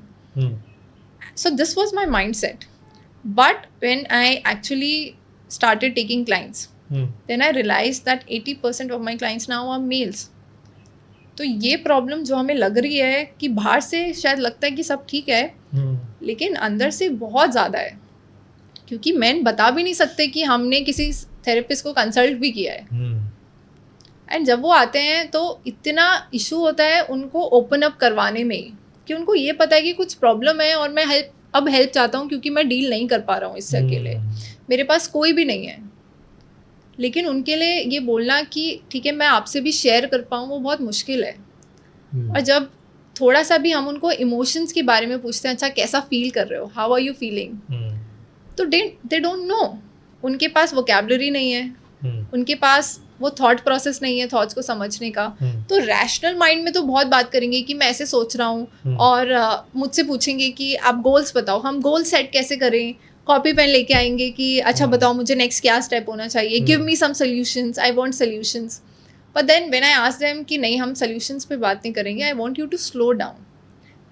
So this was my mindset. But when I actually started taking clients, then I realized that 80% of my clients now are males. तो ये problem जो हमें लग रही है कि बाहर से शायद लगता है कि सब ठीक है, लेकिन अंदर से बहुत ज़्यादा है, क्योंकि मैन बता भी नहीं सकते कि हमने किसी थेरेपिस्ट को कंसल्ट भी किया है. एंड जब वो आते हैं तो इतना इशू होता है उनको ओपन अप करवाने में ही, कि उनको ये पता है कि कुछ प्रॉब्लम है और मैं हेल्प चाहता हूँ, क्योंकि मैं डील नहीं कर पा रहा हूँ इससे अकेले, मेरे पास कोई भी नहीं है. लेकिन उनके लिए ये बोलना कि ठीक है मैं आपसे भी शेयर कर पाऊँ, वो बहुत मुश्किल है. और जब थोड़ा सा भी हम उनको इमोशंस के बारे में पूछते हैं, अच्छा कैसा फील कर रहे हो, हाउ आर यू फीलिंग, तो दे डोंट नो. उनके पास वोकैबुलरी नहीं है, उनके पास वो थॉट प्रोसेस नहीं है थॉट्स को समझने का. तो रैशनल माइंड में तो बहुत बात करेंगे कि मैं ऐसे सोच रहा हूँ, और मुझसे पूछेंगे कि आप गोल्स बताओ, हम गोल सेट कैसे करें, कॉपी पेन लेके आएंगे कि अच्छा बताओ मुझे नेक्स्ट क्या स्टेप होना चाहिए, give me some solutions, I want solutions. But then when I ask them कि नहीं हम सॉल्यूशंस पे बात नहीं करेंगे, I want you to slow down,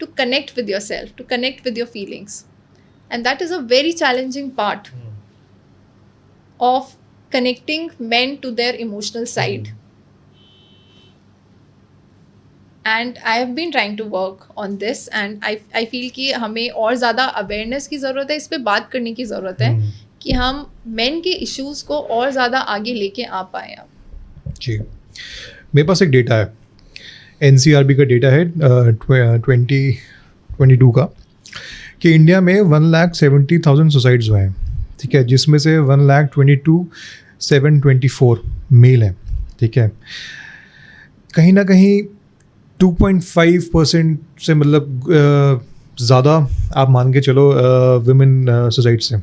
to connect with yourself, to connect with your feelings, and that is a very challenging part of connecting men to their emotional side. And I have been trying to work on this, and I feel कि हमें और ज़्यादा awareness की ज़रूरत है, इस पे बात करने की ज़रूरत है कि हम men के issues को और ज़्यादा आगे लेके आ पाएँ. अब जी, मेरे पास एक डेटा है, NCRB का डेटा है 2022 का, कि इंडिया में 1,70,000 सुसाइड्स हुए हैं. ठीक है, जिसमें से 1,22,724 मेल हैं, ठीक है। कहीं ना कहीं 2.5% से मतलब ज़्यादा आप मान के चलो वुमेन सुसाइड से।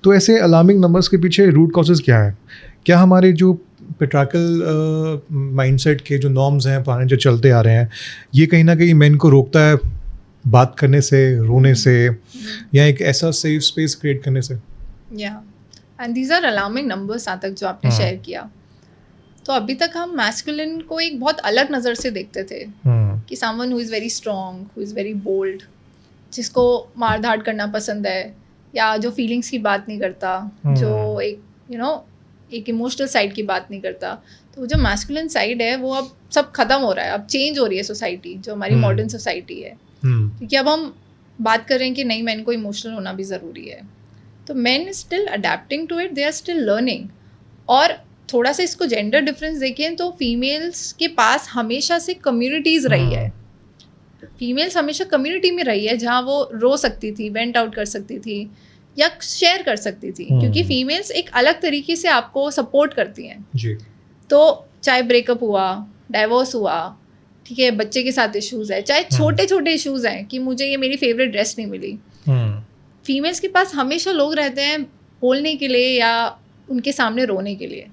तो ऐसे अलार्मिंग नंबर्स के पीछे रूट कॉजेज़ क्या है? क्या हमारे जो पेट्रार्कल माइंडसेट के जो नॉर्म्स हैं पुराने जो चलते आ रहे हैं, ये कहीं ना कहीं मेन को रोकता है बात करने से, रोने से, या एक ऐसा सेफ स्पेस क्रिएट करने से? या and these are alarming numbers तक जो आपने शेयर किया। तो अभी तक हम मैस्कुलिन को एक बहुत अलग नज़र से देखते थे कि someone who is very strong, who is very bold, जिसको मार धाड़ करना पसंद है, या जो फीलिंग्स की बात नहीं करता, जो एक एक इमोशनल साइड की बात नहीं करता। तो वो जो मैस्कुलिन साइड है वो अब सब खत्म हो रहा है, अब चेंज हो रही है सोसाइटी, जो हमारी मॉडर्न सोसाइटी है। क्योंकि अब हम बात कर रहे हैं कि नहीं, मैन को इमोशनल होना भी ज़रूरी है। तो man still adapting to it, they are still learning. और थोड़ा सा इसको जेंडर डिफरेंस देखें तो फीमेल्स के पास हमेशा से कम्युनिटीज़ रही है। फीमेल्स हमेशा कम्युनिटी में रही है जहाँ वो रो सकती थी, वेंट आउट कर सकती थी, या शेयर कर सकती थी, क्योंकि फीमेल्स एक अलग तरीके से आपको सपोर्ट करती हैं जी। तो चाहे ब्रेकअप हुआ, डाइवोर्स हुआ, ठीक है, बच्चे के साथ इश्यूज़ है, चाहे छोटे छोटे इश्यूज़ हैं कि मुझे ये मेरी फेवरेट ड्रेस नहीं मिली, फीमेल्स के पास हमेशा लोग रहते हैं बोलने के लिए या उनके सामने रोने के लिए।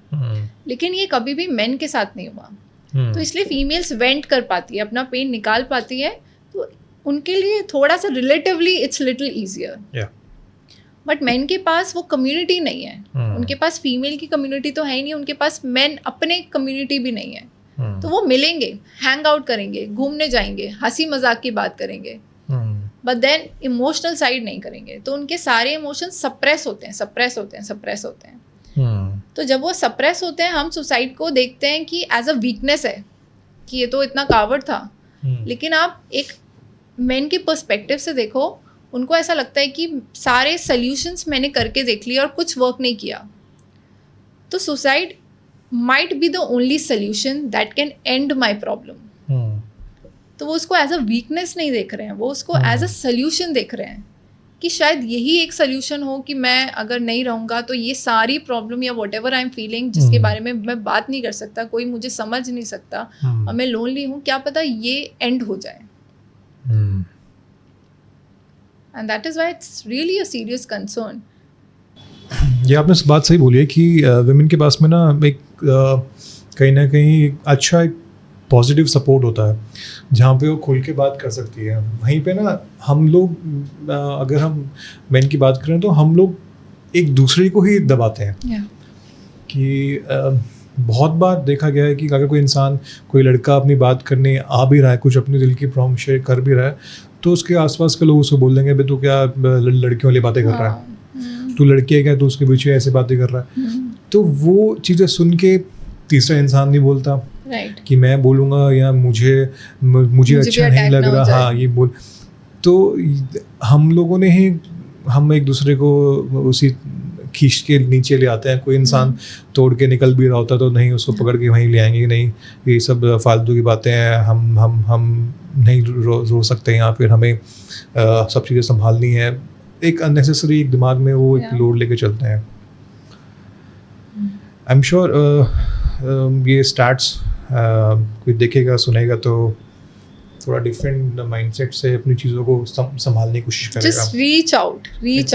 लेकिन ये कभी भी मेन के साथ नहीं हुआ। तो इसलिए फीमेल्स वेंट कर पाती है, अपना पेन निकाल पाती है, तो उनके लिए थोड़ा सा relatively it's little easier. But main के पास वो कम्युनिटी नहीं है, उनके पास फीमेल की कम्युनिटी तो है ही नहीं, उनके पास मेन अपने कम्युनिटी भी नहीं है। तो वो मिलेंगे, हैंग आउट करेंगे, घूमने जाएंगे, हंसी मजाक की बात करेंगे, बट देन इमोशनल साइड नहीं करेंगे। तो उनके सारे इमोशंस सप्रेस होते हैं। तो जब वो सप्रेस होते हैं, हम सुसाइड को देखते हैं कि एज अ वीकनेस है, कि ये तो इतना कावर्ड था। लेकिन आप एक मेन के पर्सपेक्टिव से देखो, उनको ऐसा लगता है कि सारे सल्यूशंस मैंने करके देख लिए और कुछ वर्क नहीं किया। तो suicide might be the only solution that can and my problem. तो वो उसको एज अ वीकनेस नहीं देख रहे हैं, वो उसको एज अ सल्यूशन देख रहे हैं कि शायद यही एक सल्यूशन हो कि मैं अगर नहीं रहूँगा तो ये सारी प्रॉब्लम या what ever I am feeling, जिसके बारे में मैं बात नहीं कर सकता, कोई मुझे समझ नहीं सकता, और मैं लोनली हूँ, क्या पता ये एंड हो जाए। And that is why it's really a serious concern. ये आपने बात सही बोली है कि वुमेन के पास में ना एक कहीं ना कहीं अच्छा एक पॉजिटिव सपोर्ट होता है, जहाँ पे वो खुल के बात कर सकती है। वहीं पे ना हम लोग अगर हम मेन की बात करें तो हम लोग एक दूसरे को ही दबाते हैं। कि बहुत बार देखा गया है कि अगर कोई इंसान, कोई लड़का अपनी बात करने आ भी रहा है, कुछ अपने दिल की प्रॉब्लम शेयर कर भी रहा है, तो उसके आसपास के लोग उसको बोल देंगे, भाई तू क्या लड़कियों वाली बातें कर रहा है, तू लड़की है क्या, तू उसके पीछे ऐसे बातें कर रहा है। तो वो चीज़ें सुन के तीसरा इंसान नहीं बोलता कि मैं बोलूँगा या मुझे अच्छा नहीं लग रहा, हाँ ये बोल। तो हम लोगों ने ही, हम एक दूसरे को उसी खींच के नीचे ले आते हैं। कोई इंसान तोड़ के निकल भी रहा होता तो नहीं, उसको पकड़ के वहीं ले आएंगे कि नहीं ये सब फालतू की बातें हैं, हम नहीं रो सकते यहाँ, फिर हमें सब चीज़ें संभालनी है। एक अननेसेसरी दिमाग में वो एक लोड लेके चलते हैं। आई एम श्योर ये स्टैट्स कोई देखेगा सुनेगा तो थोड़ा डिफरेंट माइंडसेट से अपनी चीज़ों को संभालने की कोशिश करेगा। जस्ट रीच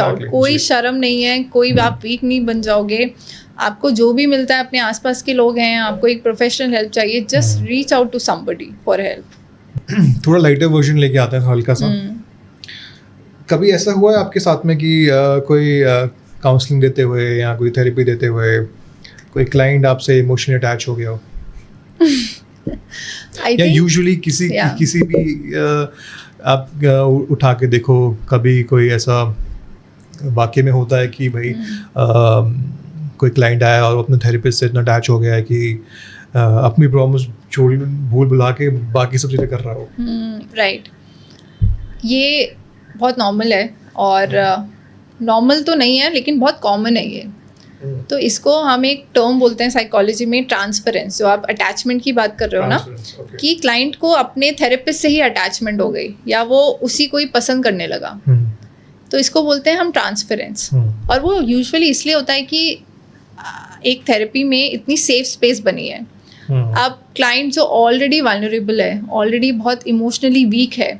आउट कोई शर्म नहीं है, कोई आप वीक नहीं बन जाओगे। आपको जो भी मिलता है, अपने आसपास के लोग हैं, आपको एक प्रोफेशनल हेल्प चाहिए, just reach out to somebody for help. थोड़ा लाइटर वर्जन लेके आते हैं हल्का सा। कभी ऐसा हुआ है आपके साथ में कि कोई काउंसलिंग देते हुए या कोई थेरेपी देते हुए कोई क्लाइंट आपसे इमोशनली अटैच हो गया हो? या यूजुअली किसी भी आप उठा के देखो, कभी कोई ऐसा वाकई में होता है कि भाई कोई क्लाइंट आया और अपने थेरेपिस्ट से इतना अटैच हो गया है कि अपनी प्रॉब्लम्स छोड़ भूल भुला के बाकी सब चीज़ें कर रहा हो। राइट, ये बहुत नॉर्मल है, और नॉर्मल तो नहीं है लेकिन बहुत कॉमन है ये। तो इसको हम एक टर्म बोलते हैं साइकोलॉजी में, ट्रांसफरेंस। जो आप अटैचमेंट की बात कर रहे हो ना, कि क्लाइंट को अपने थेरेपिस्ट से ही अटैचमेंट हो गई, या वो उसी को ही पसंद करने लगा। तो इसको बोलते हैं हम ट्रांसफरेंस। और वो यूजुअली इसलिए होता है कि एक थेरेपी में इतनी सेफ स्पेस बनी है। अब क्लाइंट जो ऑलरेडी वल्नरेबल है, ऑलरेडी बहुत इमोशनली वीक है,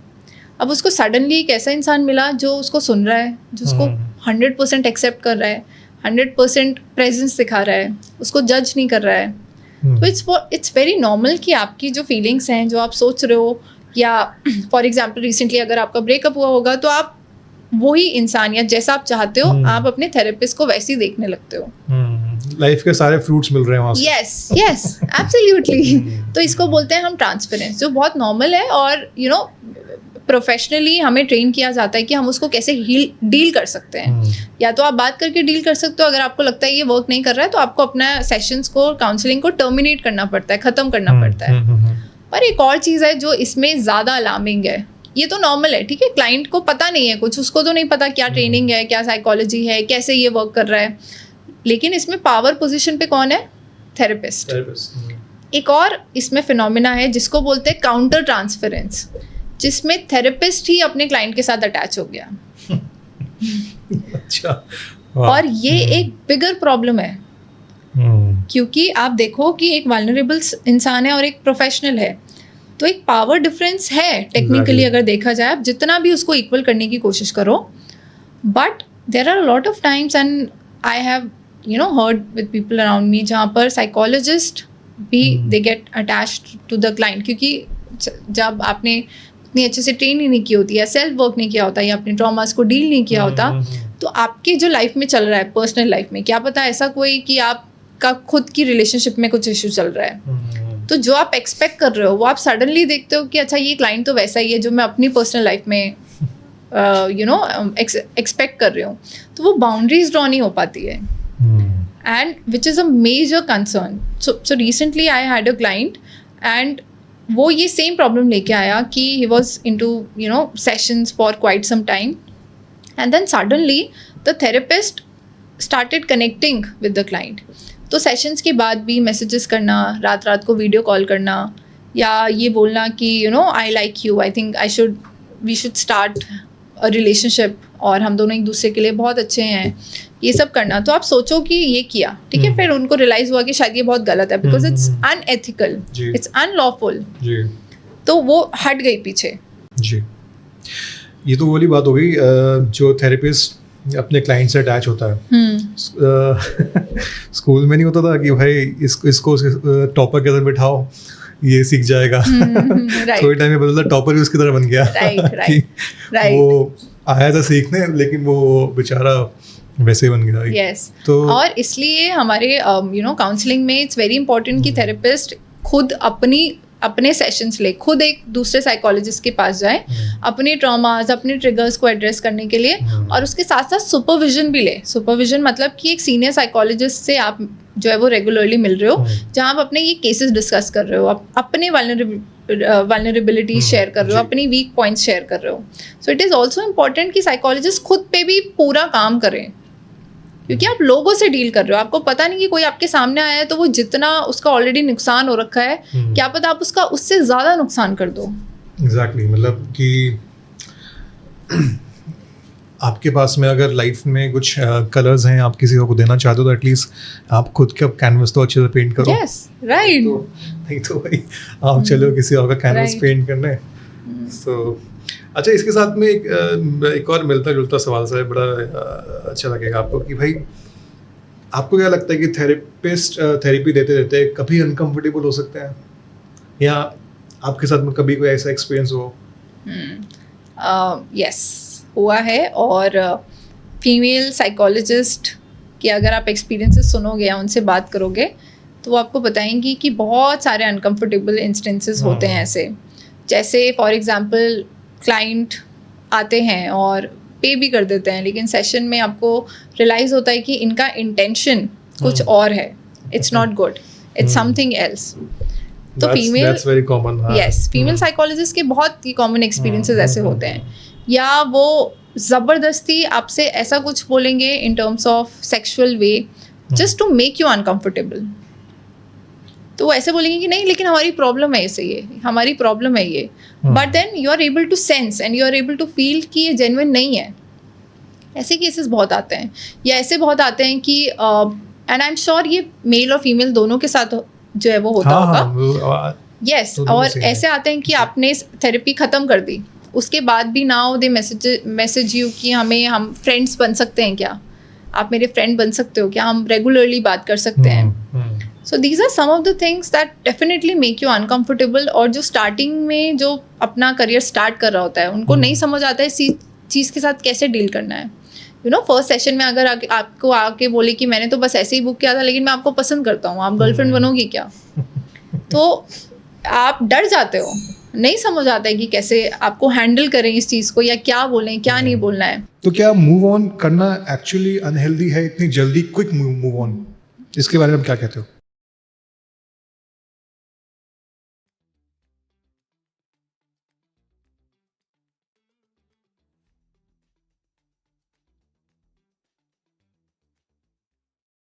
अब उसको सडनली एक ऐसा इंसान मिला जो उसको सुन रहा है, जो उसको 100% एक्सेप्ट कर रहा है, 100% प्रेजेंस दिखा रहा है, उसको जज नहीं कर रहा है। तो इट्स वेरी नॉर्मल कि आपकी जो फीलिंग्स हैं, जो आप सोच रहे हो, या फॉर एग्जाम्पल रिसेंटली अगर आपका ब्रेकअप हुआ होगा तो आप वही इंसान या जैसा आप चाहते हो आप अपने थेरेपिस्ट को वैसे ही देखने लगते हो। लाइफ के सारे फ्रूट्स मिल रहे हैं वहाँ से। Yes yes absolutely. तो इसको बोलते हैं हम ट्रांसपेरेंस, जो बहुत नॉर्मल है। और यू नो प्रोफेशनली हमें ट्रेन किया जाता है कि हम उसको कैसे डील कर सकते हैं। या तो आप बात करके डील कर सकते हो, अगर आपको लगता है ये वर्क नहीं कर रहा है तो आपको अपना सेशंस को, काउंसलिंग को टर्मिनेट करना पड़ता है, ख़त्म करना पड़ता है। पर एक और चीज़ है जो इसमें ज़्यादा अलार्मिंग है। ये तो नॉर्मल है, ठीक है, क्लाइंट को पता नहीं है कुछ, उसको तो नहीं पता क्या ट्रेनिंग है, क्या साइकोलॉजी है, कैसे ये वर्क कर रहा है। लेकिन इसमें पावर पोजीशन पे कौन है? थेरेपिस्ट। एक और इसमें फिनोमिना है जिसको बोलते हैं काउंटर ट्रांसफरेंस, जिसमें थेरेपिस्ट ही अपने क्लाइंट के साथ अटैच हो गया। अच्छा। और ये एक बिगर प्रॉब्लम है, क्योंकि आप देखो कि एक वल्नरेबल इंसान है और एक प्रोफेशनल है, तो एक पावर डिफरेंस है टेक्निकली अगर देखा जाए, आप जितना भी उसको इक्वल करने की कोशिश करो। But there are lot of times and I have heard with people around me जहाँ पर साइकोलॉजिस्ट भी they get attached to the client, क्योंकि जब आपने इतनी अच्छे से ट्रेन ही नहीं की होती, या सेल्फ वर्क नहीं किया होता, या अपने ट्रॉमास को डील नहीं किया होता, तो आपके जो लाइफ में चल रहा है, पर्सनल लाइफ में, क्या पता ऐसा कोई कि आपका खुद की रिलेशनशिप में कुछ इशू चल रहा है, तो जो आप एक्सपेक्ट कर रहे हो वो आप सडनली देखते हो कि अच्छा ये क्लाइंट तो वैसा ही है जो मैं अपनी पर्सनल लाइफ में एक्सपेक्ट कर रही हूँ, तो वो बाउंड्रीज ड्रॉ नहीं हो पाती है। And which is a major concern. So recently I had a client and वो ये सेम प्रॉब्लम लेके आया कि he was into sessions for quite some time, and then suddenly the therapist started connecting with the client. तो sessions के बाद भी messages करना, रात रात को वीडियो कॉल करना, या ये बोलना कि I like you, I think we should start a relationship, और हम दोनों एक दूसरे के लिए बहुत अच्छे हैं, ये सब करना। तो आप सोचो कि ये किया, ठीक है, फिर उनको रियलाइज़ हुआ कि शायद ये बहुत गलत है, because it's unethical, it's unlawful, तो वो हट गई पीछे। जी, ये तो वाली बात हो गई जो थेरेपिस्ट अपने क्लाइंट से अटैच होता है। स्कूल में नहीं होता था कि भाई इसको टॉपर के अंदर बिठाओ, ये सीख जाएगा। थोड़े टाइम में बदलता टॉपर भी उसकी तरह बन गया। राइट। वो आया था सीखने, लेकिन वो बेचारा वैसे ही बन गया। यस। तो और इसलिए हमारे काउंसलिंग में इट्स वेरी इंपॉर्टेंट कि थेरेपिस्ट खुद अपने सेशंस ले, खुद एक दूसरे साइकोलॉजिस्ट के पास जाए अपने ट्रॉमास, अपने ट्रिगर्स को एड्रेस करने के लिए, और उसके साथ साथ सुपरविजन भी ले। सुपरविजन मतलब कि एक सीनियर साइकोलॉजिस्ट से आप जो है वो रेगुलरली मिल रहे हो, जहाँ आप अपने ये केसेस डिस्कस कर रहे हो, आप अपने वल्नरेबिलिटी शेयर कर रहे हो, अपनी वीक पॉइंट्स शेयर कर रहे हो। So it is also important कि साइकोलॉजिस्ट खुद पे भी पूरा काम करें, क्योंकि आप लोगों से डील कर रहे हो, आपको पता नहीं कि कोई आपके सामने आया है तो वो जितना उसका ऑलरेडी नुकसान हो रखा है, क्या पता आप उसका उससे ज़्यादा नुकसान कर दो। एग्जैक्टली, मतलब कि आपके पास में अगर लाइफ में कुछ कलर्स हैं, आप किसी को देना चाहते हो, तो एटलीस्ट आप खुद के कैनवस तो अच्छे से पेंट करो। Yes, right. नहीं तो भाई आप चलो किसी और का कैनवस पेंट करने। सो अच्छा, इसके साथ में एक और मिलता जुलता सवाल सा है, बड़ा अच्छा लगेगा आपको कि भाई आपको क्या लगता है कि थेरेपिस्ट थेरेपी देते देते कभी अनकंफर्टेबल हो सकते हैं, या आपके साथ में कभी कोई ऐसा एक्सपीरियंस हो? यस, हुआ है। और फीमेल साइकोलॉजिस्ट के अगर आप एक्सपीरियंसेस सुनोगे या उनसे बात करोगे तो वो आपको बताएंगी कि बहुत सारे अनकंफर्टेबल इंस्टेंसेस होते हैं ऐसे। जैसे फॉर एग्जांपल क्लाइंट आते हैं और पे भी कर देते हैं, लेकिन सेशन में आपको रियलाइज़ होता है कि इनका इंटेंशन कुछ और है, it's not good, it's something else. तो फीमेल फीमेल साइकोलॉजिस्ट के बहुत ही कॉमन एक्सपीरियंसेस ऐसे होते हैं, या वो ज़बरदस्ती आपसे ऐसा कुछ बोलेंगे in terms of sexual way just to make you uncomfortable. तो वो ऐसे बोलेंगे कि नहीं लेकिन हमारी प्रॉब्लम है इसे, ये हमारी प्रॉब्लम है ये, but then you are able to sense and you are able to feel कि ये जेन्युइन नहीं है, ऐसे केसेस बहुत आते हैं, या ऐसे बहुत आते हैं कि एंड आई एम श्योर ये मेल और फीमेल दोनों के साथ जो है वो होता होगा। यस, और ऐसे आते हैं कि आपने थेरेपी ख़त्म कर दी, उसके बाद भी नाउ दे मैसेज यू कि हम फ्रेंड्स बन सकते हैं क्या, आप मेरे फ्रेंड बन सकते हो क्या, हम रेगुलरली बात कर सकते हैं। So these are some of the things that definitely make you uncomfortable. और जो स्टार्टिंग में जो अपना करियर स्टार्ट कर रहा होता है उनको नहीं समझ आता है इसी चीज़ के साथ कैसे डील करना है। यू नो, फर्स्ट सेशन में अगर आपको आके बोले कि मैंने तो बस ऐसे ही बुक किया था लेकिन मैं आपको पसंद करता हूँ, आप गर्लफ्रेंड बनोगी क्या, तो आप डर जाते हो, नहीं समझ आता है कि कैसे आपको हैंडल करें इस चीज़ को, या क्या बोलें क्या नहीं बोलना है। तो क्या मूव ऑन करना एक्चुअली अनहेल्दी है, इतनी जल्दी क्विक मूव ऑन, इसके बारे में क्या कहते हो?